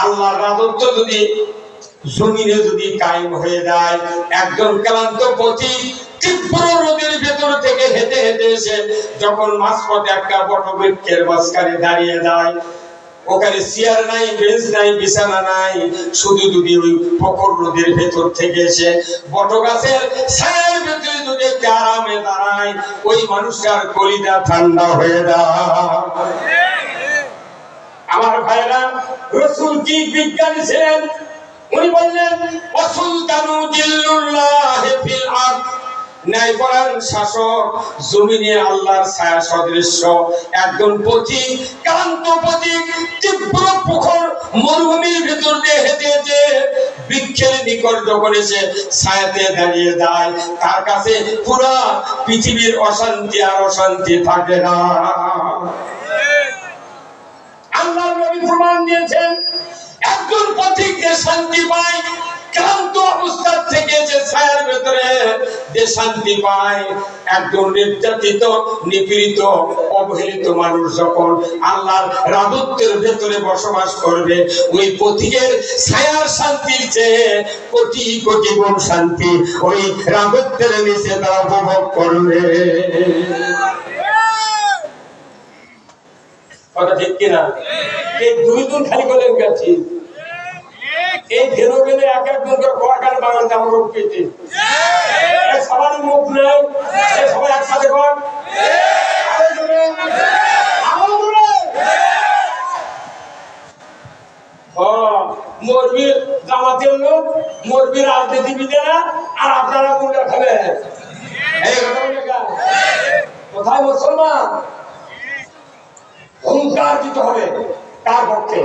আল্লাহর রাজত্ব যদি জমিনে যদি কায়েম হয়ে যায়, একজন ক্লান্ত পথিক তীব্র রোদের ভেতর থেকে হেঁটে হেঁটে এসে যখন মাঝপথে একটা বটবৃক্ষের মাঝখানে দাঁড়িয়ে যায়, ওখানে চেয়ার নাই, বেঞ্চ নাই, বিছানা নাই, শুধু যদি ওই পুকুর নদীর ভেতর থেকে এসে বটগাছের ছায়ার ভেতরে যদি একটু আরামে দাঁড়ায়, ওই মানুষটার কলিজা ঠান্ডা হয়ে যায়। আমার ভাইরা, রাসূল কি বিজ্ঞানী ছিলেন? উনি বললেন ওয়াসুলতানু জিল্লুল্লাহি ফিল আরদ, ন্যায়পরায়ণ শাসক জমিনে আল্লাহর ছায়া সদৃশ্য একজন পথিক, ক্লান্ত পথিক তীব্র প্রখর মরুভূমির ভিতর দিয়ে হেঁটে হেঁটে বৃক্ষের নিকট যখন এসে ছায়াতে দাঁড়িয়ে যায়, তার কাছে পুরা পৃথিবীর অশান্তি আর অশান্তি থাকে না। আল্লাহর নবী প্রমাণ দিয়েছেন, একজন পথিক যে শান্তি পায়, ক্লান্ত অবস্থা থেকে যে ছায়ার ভেতরে যে শান্তি পায়, একজন নির্যাতিত, নিপীড়িত, অবহেলিত মানুষ যখন আল্লাহর রাজত্বের ভেতরে বসবাস করবে, ওই পথিকের ছায়ার শান্তির চেয়ে কোটি কোটি গুণ শান্তি ওই রাজত্বের নিচে তারা উপভোগ করবে। কথা ঠিক কিনা? এই দুইজন খালি বলেন গেছি, এই ধেনু বেলে এক একজন করে কোয়াকার বাগান দাম রোগ পেয়েছে, সবারই মুখ নেই, সবাই একসাথে কর মরবির জামাতের লোক, মরবির রাজনীতিবিদেরা, আর আপনারা কোনটা খাবেন? কোথায় মুসলমান? হুঙ্কার দিতে হবে কার পক্ষে?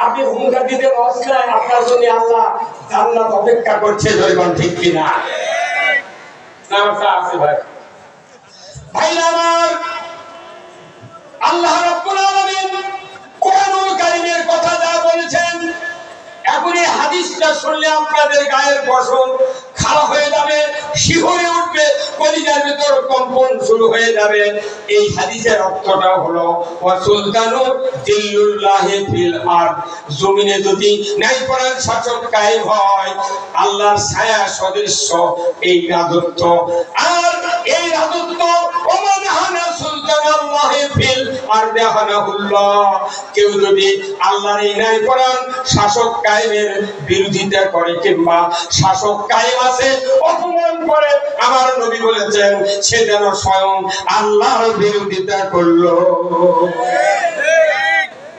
আপনি হুঙ্কার দিতে লস নাই, আপনার জন্য আল্লাহ জান্নাত অপেক্ষা করছে। জয়গণ ঠিক কিনা? নামটা আছে ভাই। ভাইরা আমার, আল্লাহ রাব্বুল আলামিন কোরআনুল কারীমের কথা যা বলেছেন, এখন এই হাদিসটা শুনলে আপনাদের গায়ের পশম খাড়া হয়ে যাবে, শিহরে উঠবে, কলিজার ভিতর কম্পন শুরু হয়ে যাবে। এই হাদিসের অর্থটা হলো ওয়াসুলতানু জিল্লুল্লাহি ফিল আরদ, জমিনে যদি ন্যায়পরায়ণ শাসক কায়েম হয়, আল্লাহর ছায়া সদৃশ্য এই রাজত্ব, আর এই রাজত্ব ওমান হানা সুলতানাল্লাহি ফিল আরদি হানাহুল্লাহ, কেউ যদি আল্লাহর এই ন্যায়পরায়ণ শাসক কায়েমের বিরোধিতা করে কিংবা শাসক কায়েম আছে অপমান করে, আমার নবী বলেছেন সে যেন স্বয়ং আল্লাহর বিরোধিতা করলো।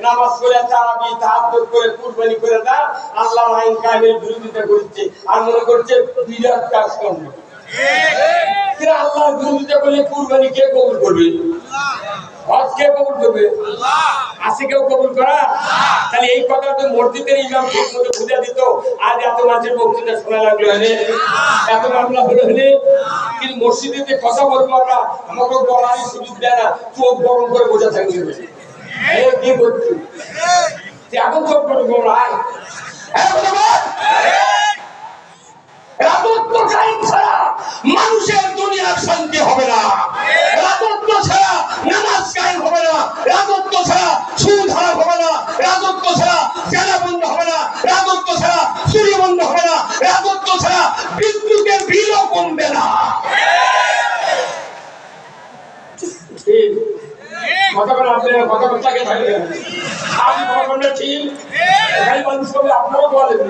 নামাজ পড়ে তারাবি তাহাজ্জুদ করে কুরবানি করে দা, আল্লাহর আইন কায়েমের বিরোধিতা করছে আর মনে করছে বিরাট কাজ করবে। ঠিক, আল্লাহর বিরোধিতা করলে কুরবানি কে কবুল করবে? হজ কে কবুল করবে? আছে কেউ কবুল করা? তাহলে এই কথা তো মসজিদের ইমাম ঠিক মতো বুঝে দিত, আজ এত মানুষের বক্তৃতা শোনা লাগলো, এত মামলা হলো, কিন্তু মসজিদে যে কথা বলবো আমরা, আমাকে বলারই সুযোগ দেয় না, চোখ গরম করে বোঝা থাকবে। কি করছি এখন চোখ গরম করবো? রাজত্ব কায়েম ছাড়া মানুষের দুনিয়ার শান্তি হবে না, রাজত্ব ছাড়া নামাজ কায়েম হবে না, রাজত্ব ছাড়া সুদ হারাম হবে না, রাজত্ব ছাড়া জেনা বন্ধ হবে না, রাজত্ব ছাড়া চুরি বন্ধ হবে না, রাজত্ব ছাড়া বিদ্যুতের বিলও কমবে না। কথা বলে আপনারা কথা বলতে থাকবেন, আমি কথা বললে ঠিক, এখানে মানুষ হবে, আপনারাও বলেন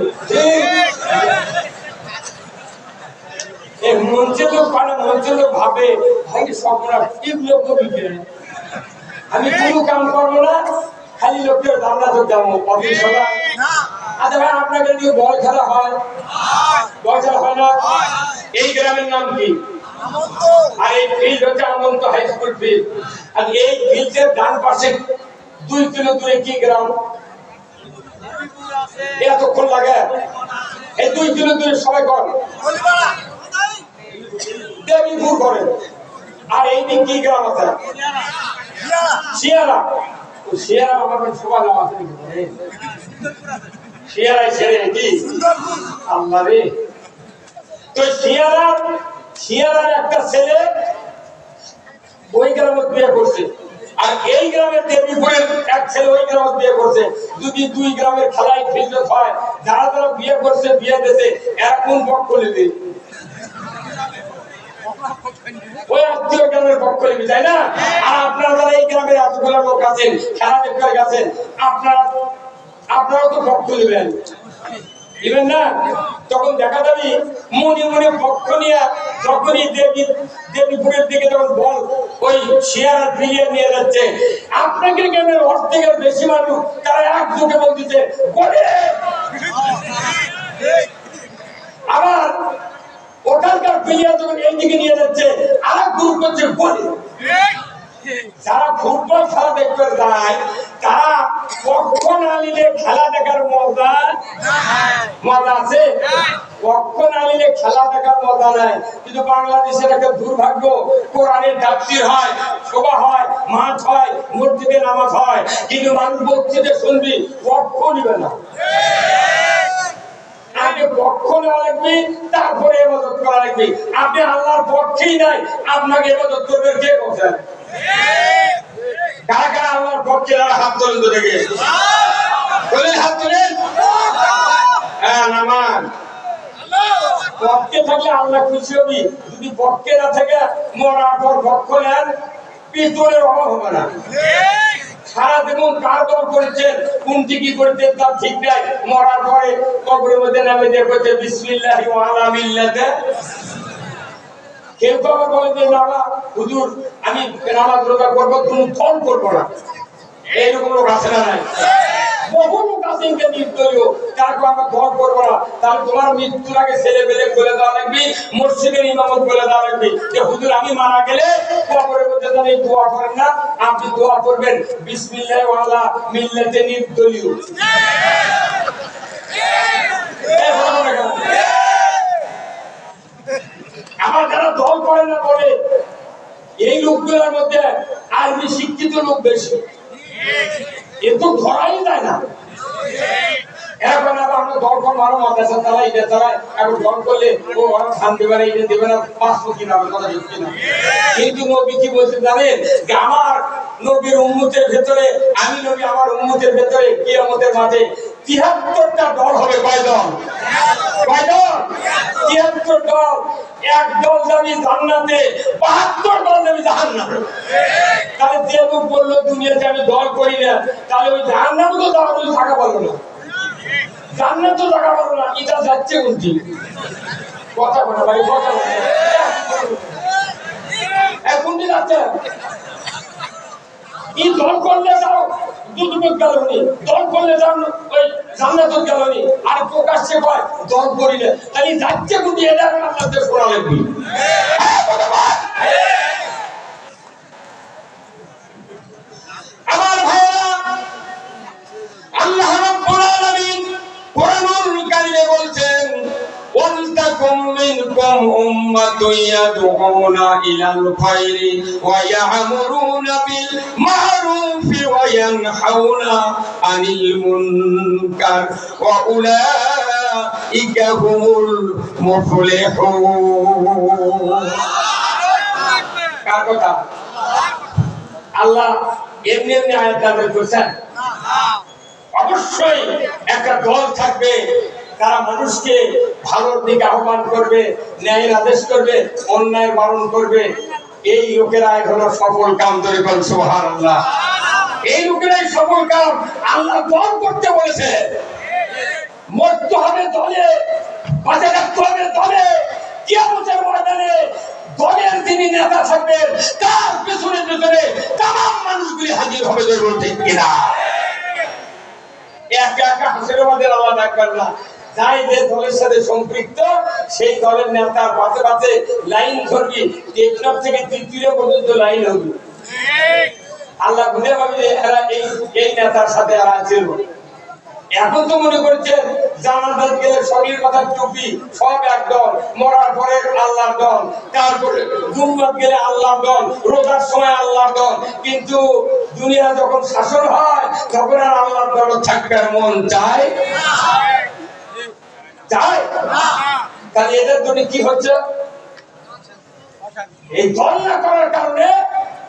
মঞ্চে লোক পারে, মঞ্চে লোক ভাবে ভাই সবরা ঠিক লোক কবিকে আমি কোনো কাম করবো না, খালি লোকের রান্না করতে যাবো অফিস সভা। আচ্ছা ভাই, আপনাকে দিয়ে বল খেলা হয়? বল খেলা হয় না? এই গ্রামের নাম কি? আর এই ফিল্ড হচ্ছে আমন্ত হাই স্কুল ফিল্ড। আর এই ফিল্ডের ডান পাশে 2 কিলো দূরে কি গ্রাম? এতক্ষণ লাগে? এই 2 কিলো দূরে সবাই কর দেবীপুর করে। আর এই দিন কি গ্রাম আছে? শিয়ারা। শিয়ারা আমাদের সবাই নাম আছে, শিয়ারাই ছেড়ে কি আল্লাহ রে। তো শিয়ারার একটা ছেলে ওই গ্রামে বিয়ে করছে, আর এই গ্রামের দেবীপুরের এক ছেলে ওই গ্রামে বিয়ে করছে। যদি 2 গ্রামের খেলায় ফিল্ড হয়, যারা যারা বিয়ে করছে, বিয়ে দিয়েছে, এরা কোন পক্ষ নেবে? ওই আত্মীয় গ্রামের পক্ষ নিবি, তাই না? আর আপনারা যারা এই গ্রামের এতগুলো লোক আছেন, খেলা দেখতে গেছেন, আপনারাও তো পক্ষ নেবেন, দিবেন না? তখন দেখা যাবে মনে মনে পক্ষ নিয়ে যখনই দেবীপুরের দিকে যখন বল ওই শেয়ার ফিরিয়ে নিয়ে যাচ্ছে, আপনাকে গ্রামের অর্ধেকের বেশি মানুষ তারা একযোগে বলতেছে বলে। আবার ওখানকার প্লেয়ার যখন এইদিকে নিয়ে যাচ্ছে আর এক গ্রুপ করছে বলে। যারা ফুটবল খেলা দেখতে যায় তারা পক্ষ না নিলে খেলা দেখার মজা আছে? পক্ষ না নিলে খেলা দেখার মজা নাই। কিন্তু বাংলাদেশের একটা দুর্ভাগ্য, কোরআনের তাফসীর হয়, সভা হয়, মাঠ হয়, মসজিদে নামাজ হয়, কিন্তু মানুষ মসজিদে শুনবি পক্ষ নিবে না। আগে পক্ষ নেওয়া লাগবে, তারপরে ইবাদত করা লাগবে। আপনি আল্লাহর পক্ষেই নাই, আপনাকে ইবাদত করবে কে বলছেন? কারা কারা আল্লাহর পক্ষে হাত তোলেন তো দেখে, হাত তোলেন। হ্যাঁ, নামান পক্ষে থাকলে আল্লাহ খুশি হবি। যদি পক্ষে না থাকে মরার পর পক্ষ নেন, পিতলের অভাব হবে না। সারা জীবন কার দল করেছেন, কোনটি কি করেছেন তার ঠিক নাই, মরার পরে কবরের মধ্যে নামে দিয়ে করছে বিসমিল্লাহি ওয়া আলা মিল্লাতে। কেউ তো আবার বলে যে বাবা হুজুর আমি নামাজ রোজা করবো, কোনো ফল করবো না, এইরকম লোক আছে না? নাই? বহু লোক আছে নির্দলীয়, তারপর আমরা দল করবো না। তাহলে তোমার মৃত্যুর আগে ছেলে পেলে বলে দেওয়া লাগবে, মসজিদের ইমামত বলে দেওয়া লাগবে যে হুজুর আমি মারা গেলে কবরের মধ্যে জানি দোয়া করেন না, আপনি দোয়া করবেন বিসমিল্লাহি ওয়া আলা মিল্লাতে নির্দলীয়। আমার যারা দল করে না বলে এই লোকগুলোর মধ্যে আরবি শিক্ষিত লোক বেশি, কিন্তু ধরাই যায় না। এখন আবার আমরা দল করবো, আরো মাদ্রাসা চালাই, এটা চালাই, এখন দল করলে ও ওরা খান দেবে না, এটা দেবে না, পাঁচশো কিনা কথা দিচ্ছি না। কিন্তু নবী কি বলছে জানেন? যে আমার নবীর উম্মতের ভেতরে, আমি নবী আমার উম্মতের ভেতরে কিয়ামতের মাঝে ৭৩টা দল হবে। কয় দল? কয় দল? ৭৩ দল। এক দল যাবে জান্নাতে, ৭২ দল যাবে জাহান্নামে। তাহলে যে লোক বললো দুনিয়াতে আমি দল করি না, তাহলে ওই জাহান্নামে তো যাওয়ার জন্য থাকা পারলো না, জান্নাত তো থাকা পারলো না। এটা যাচ্ছে কোনটি? কথা বলে ভাই, কথা বলে কোনটি যাচ্ছে? এই দল করলে যাও দুদুপত গেলনি, দল করলে যাও ওই জান্নাত গেলনি, আর প্রকাশ্যে কয় দল করিলে, তাহলে যাচ্ছে কোনটি? এটা আপনাদের শোনা লাগবে। আমার ভাইরা, আল্লাহ রাব্বুল আলামিন কোরআনুল কারীমে বলছেন ওয়ালতাকুম মিনকুম উম্মাতুন ইয়াদউনা ইলাল খায়রি ওয়া ইয়া'মুরুনা বিল মা'রুফি ওয়া ইয়ানহাউনা আনিল মুনকার ওয়া উলাইকা হুমুল মুফলিহুন। কার কথা? আল্লাহ এমনি এমনি আয়াত নাযিল করেছেন? অবশ্যই একটা দল থাকবে, তারা মানুষকে ভালোর দিকে আহ্বান করবে, ন্যায়ের আদেশ করবে, অন্যায় বারণ করবে। এই লোকেরা হলো সফল কাম। ধরে বল সুবহানাল্লাহ। এই লোকেরাই সফল কাম। আল্লাহ দল করতে বলেছে, মরতে হবে দলে, বাঁচে থাকতে হবে দলে। কিয়ামতের ময়দানে দলের যিনি নেতা থাকবেন তার পেছনে পেছনে তামাম মানুষগুলি হাজির হবে। ধরে বল ঠিক কিনা? একা একা হাসির আমাদের আল্লাহ ডাকবেন না। যাই যে দলের সাথে সম্পৃক্ত সেই দলের নেতার পাশে পাশে লাইন ধরবি, টেকনাফ থেকে তৃতীয় পর্যন্ত লাইন হবে। আল্লাহ বুঝে পাবে যে এরা এই নেতার সাথে এরা ছিল। এখন তো মনে করছেন জানাজাত গেলে শরীর মাথার টুপি সব এক দল, মরার পরে আল্লাহর দল, তারপরে জুম্মাত গেলে আল্লাহর দল, রোজার সময় আল্লাহর দল। কিন্তু দুনিয়া যখন শাসন হয় তখন আর আল্লাহর দল থাকবে মন চায়? চায়? তাহলে এদের জন্য কি হচ্ছে? এই দল না করার কারণে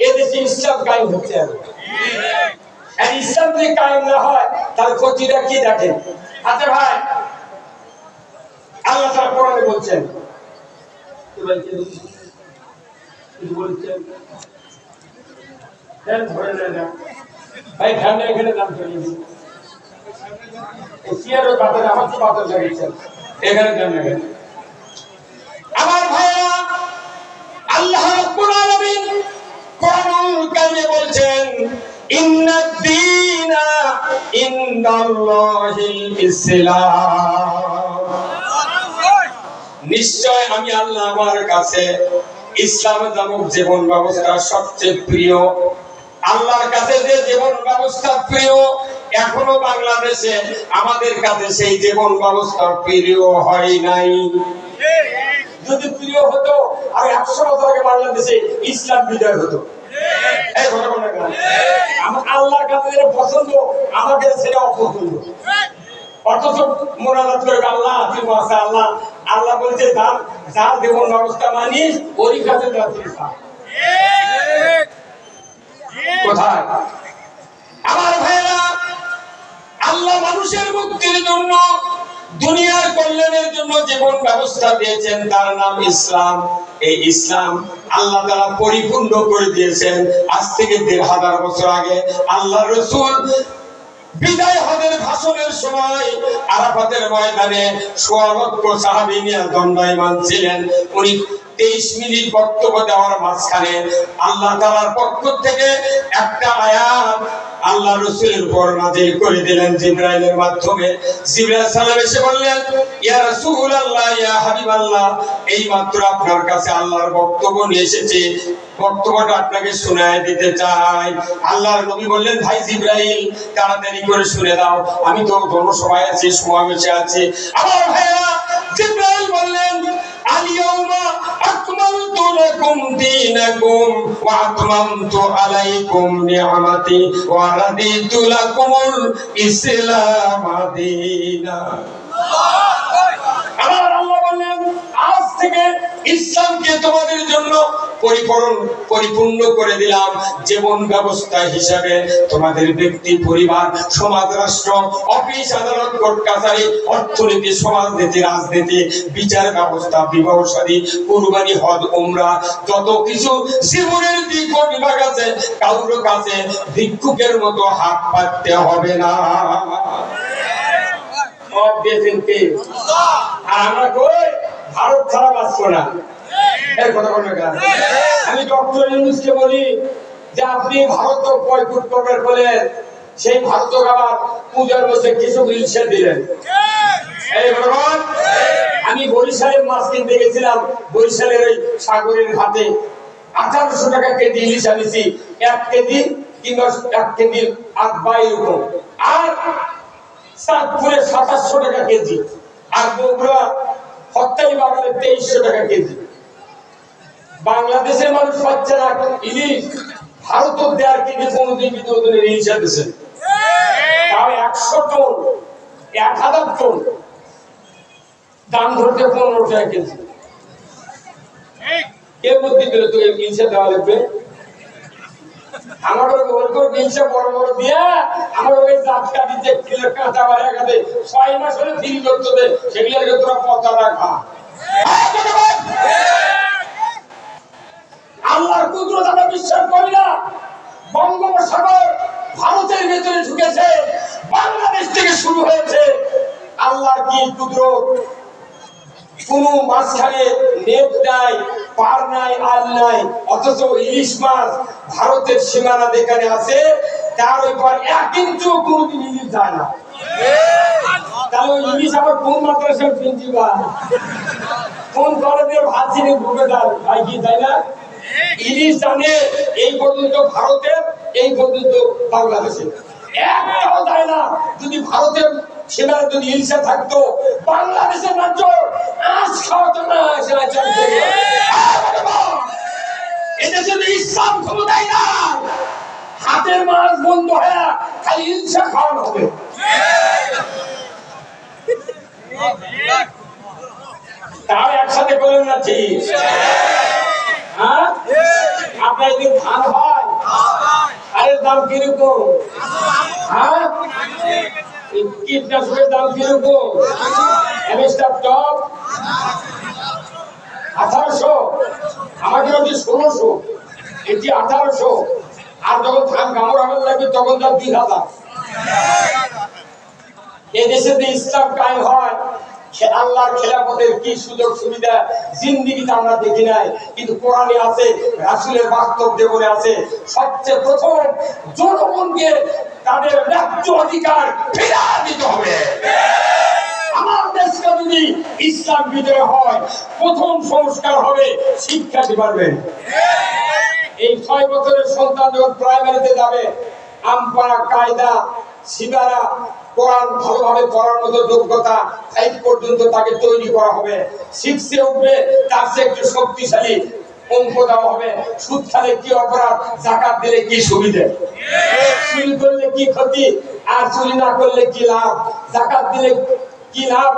এদেশে ইসলাম কায়েম হচ্ছে। আর ইসলাম যদি কায়েম না হয় তাহলে ক্ষতিটা কি দেখেন? আচ্ছা ভাই, আল্লাহ তাআলা কোরআনে বলছেন বলছেন ধরে নেয় না ভাই, ঠান্ডা এখানে দাম চলে চেয়ারের বাতাস আমার তো বাতাস লাগিয়েছেন এখানে ঠান্ডা এখানে। আমার ভাইরা, আল্লাহ রাব্বুল আলামিন কোরআনুল কারীমে বলছেন ইন্নাদ-দীনা ইনদাল্লাহিল ইসলাম, নিশ্চয় আমি আল্লাহ আমার কাছে ইসলাম নামক জীবন ব্যবস্থা সবচেয়ে প্রিয়। আল্লাহর কাছে যে জীবন ব্যবস্থা প্রিয়, এখনো বাংলাদেশে আমাদের কাছে সেই জীবন ব্যবস্থা প্রিয় হয় নাই। যদি প্রিয় হতো আর 100 বছর আগে বাংলাদেশে ইসলাম বিজয় হতো। এই ঘটনা আমার আল্লাহর কাছে যেটা পছন্দ, আমাকে সেটা অপছন্দ। অথচ মোনাজাত করে আল্লাহ তুমি আছে আল্লাহ, আল্লাহ বলছে যার জীবন ব্যবস্থা মানিস ওরই কাছে কোথায়? আমার ভাইরা, আল্লাহ মানুষের মুক্তির জন্য, দুনিয়ার কল্যাণের জন্য জীবন ব্যবস্থা দিয়েছেন, তার নাম ইসলাম। এই ইসলাম আল্লাহ তাআলা পরিপূর্ণ করে দিয়েছেন আজ থেকে ১৫০০ বছর আগে। আল্লাহ রাসূল বিদায় হজের ভাষণের সময় আরাফাতের ময়দানে ১৬ লক্ষ সাহাবী নিয়ে দণ্ডায়মান ছিলেন। উনি 23 মিনিট বক্তব্য দেওয়ার মাঝখানে আল্লাহ তাআলার পক্ষ থেকে একটা আয়াত আল্লাহ রাসূলের উপর নাযিল করে দিলেন জিবরাইলের মাধ্যমে। জিবরাইল সালাম এসে বললেন, ইয়া রাসূলুল্লাহ, ইয়া হাবিবাল্লাহ, এই মাত্র আপনার কাছে আল্লাহর বক্তব্য নিয়ে এসেছি, বক্তব্যটা আপনাকে শোনায় দিতে চাই। আল্লাহর নবী বললেন, ভাই জিবরাইল, তাড়াতাড়ি করে শুনে দাও, আমি তো জনসভায় আছি, সমাবেশে আছি। আমার ভাইরা, জিবরাইল বললেন, আল-ইয়াউমা আকমালতু লাকুম দীনাকুম ওয়া আতমামতু আলাইকুম নি'মাতি ওয়া রাদিতু লাকুমুল ইসলাম দীনা। আমার আল্লাহ বললেন, আজ থেকে ইসলামকে তোমাদের জন্য পরিপূর্ণ করে দিলাম জীবন ব্যবস্থা হিসাবে। তোমাদের ব্যক্তি, পরিবার, সমাজ, রাষ্ট্র, অফিস, আদালত, কোর্ট কাছারি, অর্থনীতি, সমাজনীতি, রাজনীতি, বিচার ব্যবস্থা, বিবাহ শাদী, কুরবানি, হজ, উমরা, যত কিছু জীবনের দিক ও বিভাগ আছে, কারোর কাছে ভিক্ষুকের মতো হাত পাততে হবে না। সব দিয়েছেন কে? আর আমরা কই ভারত ছাড়া বাঁচবো না। এর কথা বলবে কেন? আমি ডক্টর ইউনূসকে বলি যে আপনি ভারত বয়কট করবেন বলেন, সেই ভারত আবার পূজার মধ্যে কিছু ইলশা দিলেন। এই ভগবান, আমি বরিশালের মাছ কিনতে গেছিলাম, বরিশালের ওই সাগরের ঘাটে 1800 টাকা কেজি ইলিশ আনিছি, 1 কেজি কিংবা 1 কেজির আধা এরকম। আর চাঁদপুরে 2700 টাকা কেজি, আর বগুড়া হত্যাই বাগানে 2300 টাকা কেজি। বাংলাদেশের মানুষ পাচ্ছে না ইলিশ, ভারত 1.5 কেজি কোনদিন বিদ্যুতের ইলিশ দিচ্ছে, তাও 100 টন, 1000 টন, দাম ধরতে 15 টাকা কেজি। কে বুদ্ধি দিল তো ইলিশে দেওয়া লাগবে? আমার ইলিশে বড় বড় দিয়া আমার ওই জাতকা দিতে কিলো কাঁচা বাড়া কাঁচে 6 মাস হলে ফ্রি করতে দে, সেগুলোকে তোরা পচা রাখা। আল্লাহর কুদরত আমরা বিশ্বাস করি না। বঙ্গোপসাগর ভারতের ভেতরে ঢুকেছে, বাংলাদেশ থেকে শুরু হয়েছে। আল্লাহর কি কুদরত! কোন মাঝখানে নেট নাই, পার নাই, আল নাই, অথচ ইলিশ মাছ ভারতের সীমানা যেখানে আছে তার ওইপর 1 ইঞ্চিও কোনদিন ইলিশ যায় না। তাহলে ওই ইলিশ আবার কোন মাদ্রাসার প্রিন্সিপাল, কোন কলেজের ভার্সিটি প্রফেসর, ভাই কি তাই না? ইলিশ জানে এই পর্যন্ত ভারতের, এই পর্যন্ত বাংলাদেশে, একটাও যায় না। যদি ভারতের সীমানা যদি ইলিশা থাকতো, বাংলাদেশের রাজ্য আজ খাওয়াতো না। এদেশে যদি ইসলাম ক্ষমতায় না, হাতের মাছ বন্ধ হয়ে খালি ইলিশা খাওয়ানো হবে। তাও একসাথে বলেন না ঠিক? হ্যাঁ, আপনার যদি ধান হয়, আরে দাম কিরকম? হ্যাঁ, কীটনাশকের দাম কিরকম? এমএসটা টপ 1800। আমার আগে হচ্ছে 1600, এটি 1800, আর যখন থান কামড় আগুন লাগবে তখন তার 2000। এদেশে যে ইসলাম কায়েম হয়, আল্লাহর খেলাফতের কি সুযোগ সুবিধা জিন্দেগিতে আমরা দেখি নাই, কিন্তু কোরআনে আছে, রাসূলের বাস্তব জীবনে আছে। সবচেয়ে প্রথম জনগণকে তাদের ন্যায্য অধিকার ফিরিয়ে দিতে হবে। আমার দেশটা যদি ইসলাম বিজয় হয়, প্রথম সংস্কার হবে শিক্ষা ডিপার্টমেন্ট। এই 6 বছরের সন্তান যখন প্রাইমারিতে যাবে, আমপারা, কায়দা, সিবারা, কোরআন ভালোভাবে পড়ার মতো যোগ্যতা 5 পর্যন্ত তাকে তৈরি করা হবে। 6 এ উঠবে, তার চেয়ে একটু শক্তিশালী অঙ্ক দেওয়া হবে। সুদ খেলে কি অপরাধ, যাকাত দিলে কি সুবিধা, চুরি করলে কি ক্ষতি, আর চুরি না করলে কি লাভ, যাকাত দিলে কি লাভ,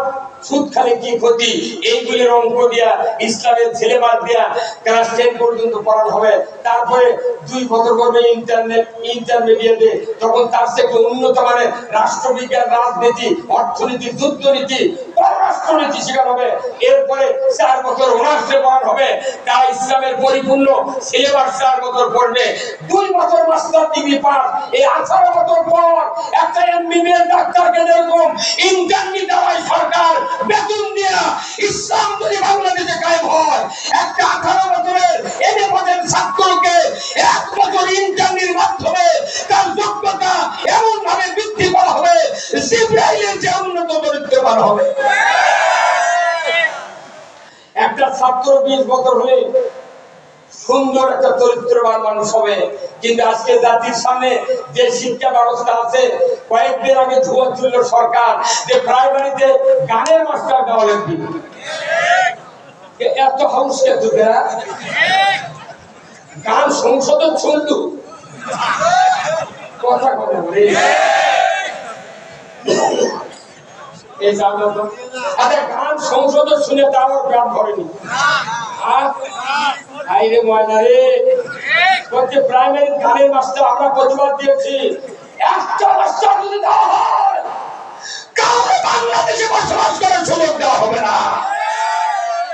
সুদ খেলে কি ক্ষতি, এইগুলির অঙ্ক দিয়া ইসলামের সিলেবাস দিয়া ক্লাস 10 পর্যন্ত পড়ানো হবে। তারপরে 2 বছর করবে ইন্টারমিডিয়েটে, তখন তার চেয়ে একটু উন্নত মানের রাষ্ট্রবিজ্ঞান, রাজনীতি, অর্থনীতি, যুদ্ধনীতি, পররাষ্ট্রনীতি শেখানো হবে। এরপরে 4 বছর অনার্সে পড়ানো হবে। তারা ইসলামের পরিপূর্ণ সিলেবাস 4 বছর পড়বে। 2 বছর মাস্টার ডিগ্রি পাস। এই 18 বছর পর একটা এমবিবিএস ডাক্তারকে যেরকম ইন্টারমিডিয়েট দেওয়ায় সরকার বেতন দিয়া, ইসলাম যদি বাংলাদেশে কায়েম হয়, একটা 18 বছরের এমএ পদের ছাত্রকে 1 বছর ইন্টার্নির মাধ্যমে তার যোগ্যতা এমন ভাবে বৃদ্ধি করা হবে, জিব্রাইলের যে উন্নত চরিত্র বার হবে। একটা ছাত্র 20 বছর হলে সুন্দর একটা চরিত্রবান মানুষ হবে। কিন্তু আজকে জাতির সামনে যে শিক্ষা ব্যবস্থা আছে, কয়েকদিন আগে ধোয়া তুলল সরকার যে প্রাইমারিতে গানের মাস্টার দেওয়া লাগবে। এত হাউস কে তোদের, গান সংসদে চললু কথা কথা বলে গান সংসদে শুনে তাও প্রাণ করেনি। প্রাইমারি গানের মাস্টার আমরা প্রতিবাদ দিয়েছি, একটা মাস্টার যদি দেওয়া হয়, কাউকে বাংলাদেশে বসবাস করার সুযোগ দেওয়া হবে না।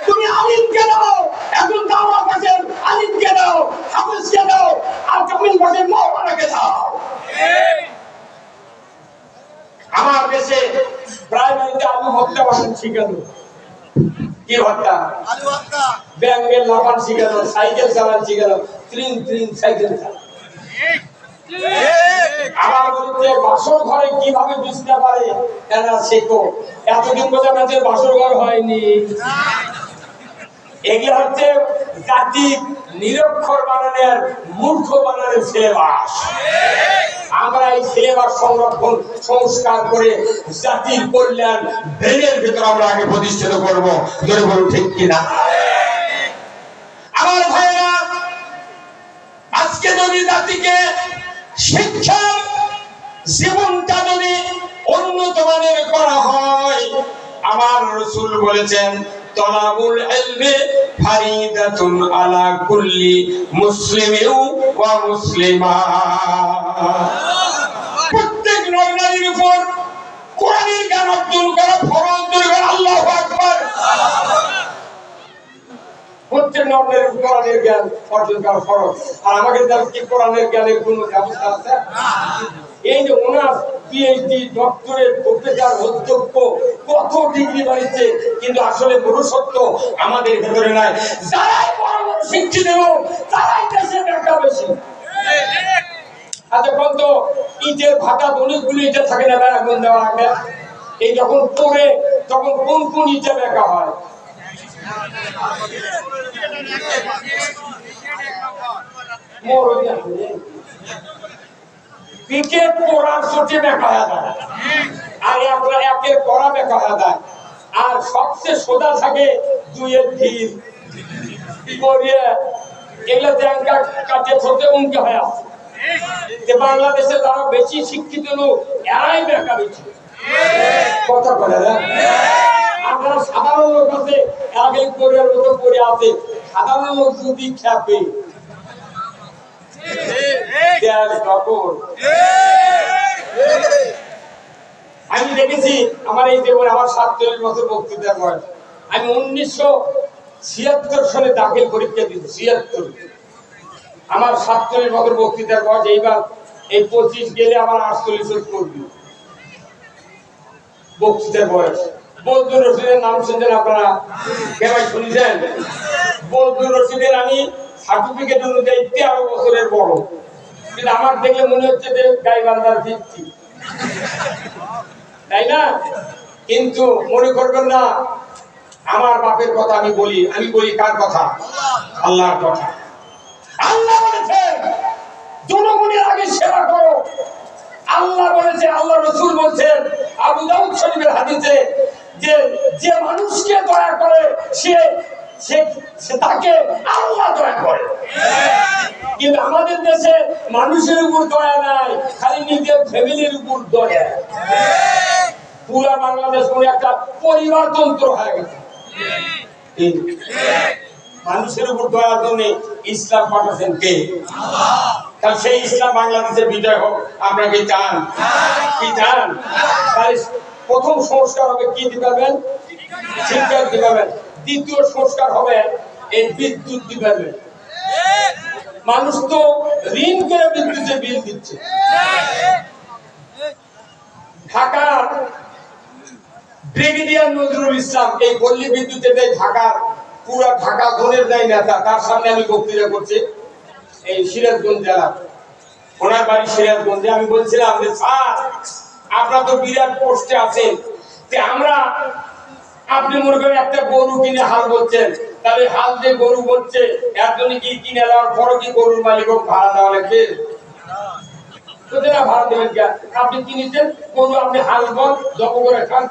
তুমি আলিমকে দাও, এখন দাওয়া পাশের আলিমকে দাও, হাফেজকে দাও, আর জমিন পাশের মৌলানাকে দাও। আমার দেশে প্রাইমারিতে আলু হত্যা বানান শিখানো, কি হত্যা, আলু হত্যা, ব্যাঙ্গের লাফান শিখানো, সাইকেল চালান শিখানো, ট্রিন সাইকেল চালান। আমার বলতে বাসর ঘরে কিভাবে বুঝতে পারে এরা শেখো। এতদিন বোঝা আমাদের বাসর ঘর হয়নি। এগুলো হচ্ছে জাতি নিরক্ষর বানানোর, মূর্খ বানানোর সিলেবাস। আমরা এই সিলেবাস সংরক্ষণ, সংস্কার করে জাতির কল্যাণ ব্রেনের ভিতরে আমরা আগে প্রতিষ্ঠিত করব। যদি বলুন ঠিক কিনা? আমার ভাইরা, আজকে যদি জাতিকে শিক্ষার জীবনটা যদি উন্নত মানের করা হয়, আমার রাসূল বলেছেন, তলাবুল ইলমি ফারিদাতুন আলা কুল্লি মুসলিমিন ওয়া মুসলিমা। প্রত্যেক নারীর উপর কোরআনের জ্ঞান অর্জন করা ফরজ। আল্লাহু আকবার। প্রত্যেক নারীর কোরআনের জ্ঞান অর্জন করা ফরজ। আর আমাদের দেশে কি কোরআনের জ্ঞানের কোনো ব্যবস্থা আছে? এই যে ওনার পিএইচডি, ডক্টরেট, প্রফেসর, অধ্যক্ষ, কত ডিগ্রি বাড়িছে, কিন্তু আসলে মনুষ্যত্ব আমাদের ভেতরে নাই। যারাই বড় বড় শিক্ষিত তারাই দেশে বেকার বেশি। এতক্ষণ তো ইটের ভাটা, অনেকগুলো ইটে থাকে না আগুন দেওয়ার আগে। এই যখন পড়ে তখন কোন কোন ইটে বেকা হয়? ক্রিকেট পড়ার চোটে বেকা হয়ে যায়, আর একের পড়া বেকা হয়ে যায়। আর সবচেয়ে সোজা থাকে 2-এর ঢিল করিয়ে, এগুলো ব্যাংকা কাটে ছোটে উনকে হয়ে আছে। বাংলাদেশে যারা বেশি শিক্ষিত লোক এরাই বেকা বেশি কথা বলে। আমরা সাধারণ লোক আছে, আগে কোরিয়ার মতো করে আছে। সাধারণ লোক যদি খেপে আমি দেখেছি আমার এই জীবনে আমার 47 বছর বক্তৃতার বয়স। আমি 76 সালে দাখিল পরীক্ষা দিয়েছি 76। আমার 47 বছর বক্তৃতার বয়স, এইবার এই 25 গেলে আমার 48 করবি বক্তৃতার বয়স। বদরুল রশিদের নাম শুনছেন আপনারা? কে ভাই শুনছেন? বদরুল রশিদের আমি সার্টিফিকেট অনুযায়ী 13 বছরের বড়, কিন্তু আমার দেখে মনে হচ্ছে যে গাইবান্ধার ভিত্তি, তাই না? কিন্তু মনে করবেন না আমার বাপের কথা আমি বলি কার কথা? আল্লাহর কথা। আল্লাহ বলেছেন জনগণের আগে সেবা করো। আল্লাহ বলেছে, আল্লাহ রাসূল বলেছেন আবু দাউদ শরীফের হাদিসে যে যে মানুষকে দয়া করে সে তাকে আল্লাহ দয়া করে। কিন্তু আমাদের দেশে মানুষের উপর দয়া নাই, খালি নিজের ফ্যামিলির উপর দয়া। পুরা বাংলাদেশ কোনো একটা পরিবারতন্ত্র হয়ে গেছে। মানুষের উপর দয়ার জন্য ইসলাম পাঠাচ্ছেন কে? আল্লাহ। তাহলে সেই ইসলাম বাংলাদেশে বিজয় হোক আপনারা কি চান? কি চান? তাহলে প্রথম সংস্কার হবে কি দিবেন? শিক্ষা দিবেন। দ্বিতীয় সংস্কার হবে এই বিদ্যুৎ দিবেন। মানুষ তো ঋণ করে বিদ্যুতের বিল দিচ্ছে। ঢাকার ব্রিগেডিয়ার নজরুল ইসলাম এই পল্লী বিদ্যুতের ঢাকার পুরো ঢাকা জোনের দেয় নেতা, তার সামনে আমি বক্তৃতা করছি এই সিরাজগঞ্জ জেলা, ওনার বাড়ি সিরাজগঞ্জে। আমি বলছিলাম যে স্যার আপনারা তো বিরাট পোস্টে আছেন, যে আমরা আপনি মনে করেন একটা গরু কিনে হাল বলছেন, তাহলে হাল যে গরু বলছে এর জন্য কি কিনে দেওয়ার পরও কি গরুর মালিক ভাড়া দেওয়া লাগবে? ভাড়া দেবেন কে? আপনি কিনেছেন গরু, আপনি হাল বল জব করে খান।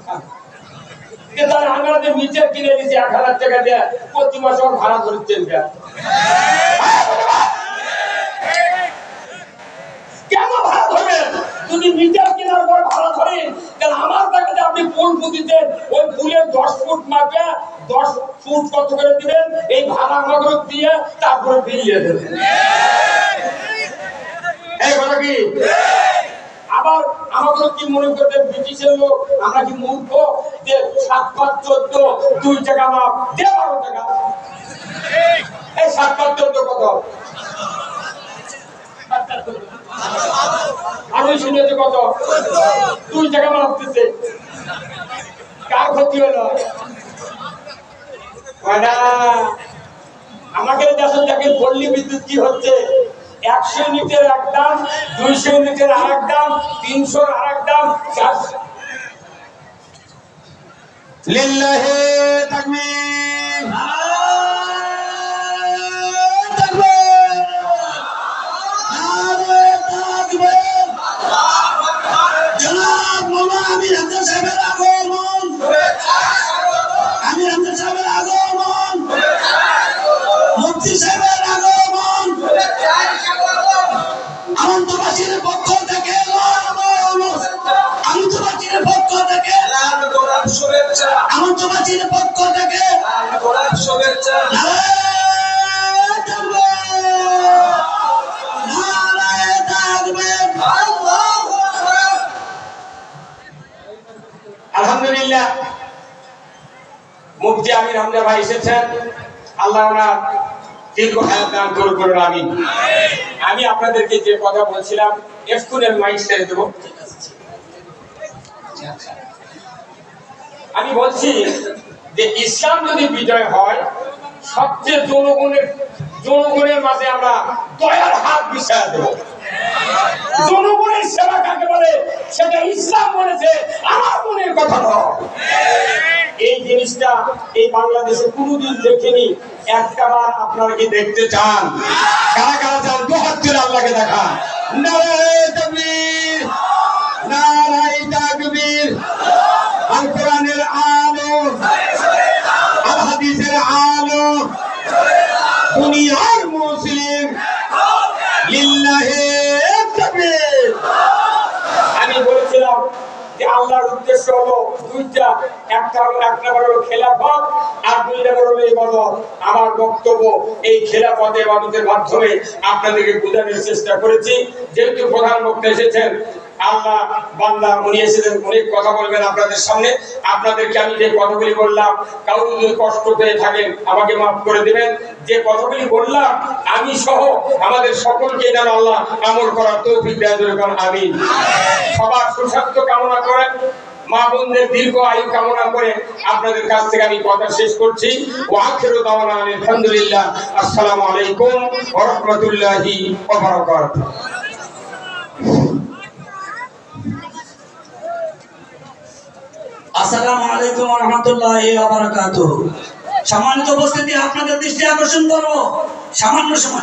আমরা যে মিটার কিনে দিচ্ছি 1000 টাকা দিয়ে, প্রতি মাসে ভাড়া ধরছেন কেন? ভাড়া ধরবেন যদি মিটার কেনার পর ভাড়া ধরেন, তাহলে আমার টাকাতে আপনি ফুল পুঁতিতেন, ওই ফুলের 10 ফুট মাপে 10 ফুট কত করে দিবেন, এই ভাড়া আমাকে দিয়ে তারপরে বিল দিয়ে দেবেন। এই কথা কি? আবার আমাকে কি মনে করতেন ব্রিটিশের লোক আমরা কি মূর্খ যে 7 5 14 2 টাকা মাপ দে 12 টাকা? এই 7 5 14 কত? আমি শুনেছি কত? 2 টাকা মাপ দিতে। কার ক্ষতি হলো? আমাকে দেশের থেকে পল্লী বিদ্যুৎ কি হচ্ছে? 100 ইউনিটের এক দাম, 200 ইউনিটের আরেক দাম, 300 এর আরেক দাম, 400। লিল্লাহি তাকবীর, নারে তাকবীর, নারে তাকবীর। জনাব মাওলানা আমির হামজা সাহেবের আগমন, আমির হামজা সাহেবের আগমন, মুফতি সাহেবের আগমন, আনন্দবাসীর পক্ষ থেকে আনন্দবাসীর পক্ষ থেকে শুভেচ্ছা, আনন্দবাসীর পক্ষ থেকে শুভেচ্ছা। আলহামদুলিল্লাহ মুফতি আমির হামজা ভাই এসেছেন, আল্লাহ ওনার দীর্ঘ হায়াত দান করুন। আমি আপনাদেরকে যে কথা বলছিলাম এক্ষুনি আমি মাইক ছেড়ে দেবো। আমি বলছি যে ইসলাম যদি বিজয় হয়, সবচেয়ে জনগণের মাঝে আমরা দয়ার হাত বিছায়া দেব। জনগণের সেবা কাকে বলে সেটা ইসলাম বলেছে, আমার মনের কথা নয়। এই জিনিসটা এই বাংলাদেশে কোনোদিন দেখিনি। একটাবার আপনারা কি দেখতে চান? কারা কারা চান? দুহাত তুলে আল্লাহকে দেখান। নারে তাকবীর, নারে তাকবীর। আল কোরআনের আলো, আল হাদিসের আলো, দুনিয়ার মুসলিম, লিল্লাহি তাকবীর। আমি বলেছিলাম যে আল্লাহর উদ্দেশ্য হলো দুইটা, একটা হলো খেলাফত আর 2 নম্বর হলো ইবাদত। আমার বক্তব্য এই খেলাফত ইবাদতের মাধ্যমে আপনাদেরকে বোঝানোর চেষ্টা করেছি। যেহেতু প্রধান বক্তা এসেছেন, আল্লাহ বান্দা উনি এসেছেন, অনেক কথা বলবেন আপনাদের সামনে। আপনাদেরকে আমি যে কথাগুলি বললাম, কারো যদি কষ্ট পেয়ে থাকেন আমাকে মাফ করে দিবেন। যে কথাগুলি বললাম আমি সহ আমাদের সকলকে যেন আল্লাহ আমল করার তৌফিক দেয়, আমিন। সবার সুস্বাস্থ্য কামনা করেন, মা বোনদের দীর্ঘ আয়ু কামনা করে আপনাদের কাছ থেকে আমি কথা শেষ করছি। ওয়া আখিরু দাওয়ানা আলহামদুলিল্লাহ। আসসালামু আলাইকুম ওয়া রাহমাতুল্লাহি ওয়া বারাকাতুহু। আসসালামু আলাইকুম ওয়া রাহমাতুল্লাহি ওয়া বারাকাতুহু। সম্মানিত উপস্থিতি, আপনাদের দৃষ্টি আকর্ষণ করব সামান্য সময়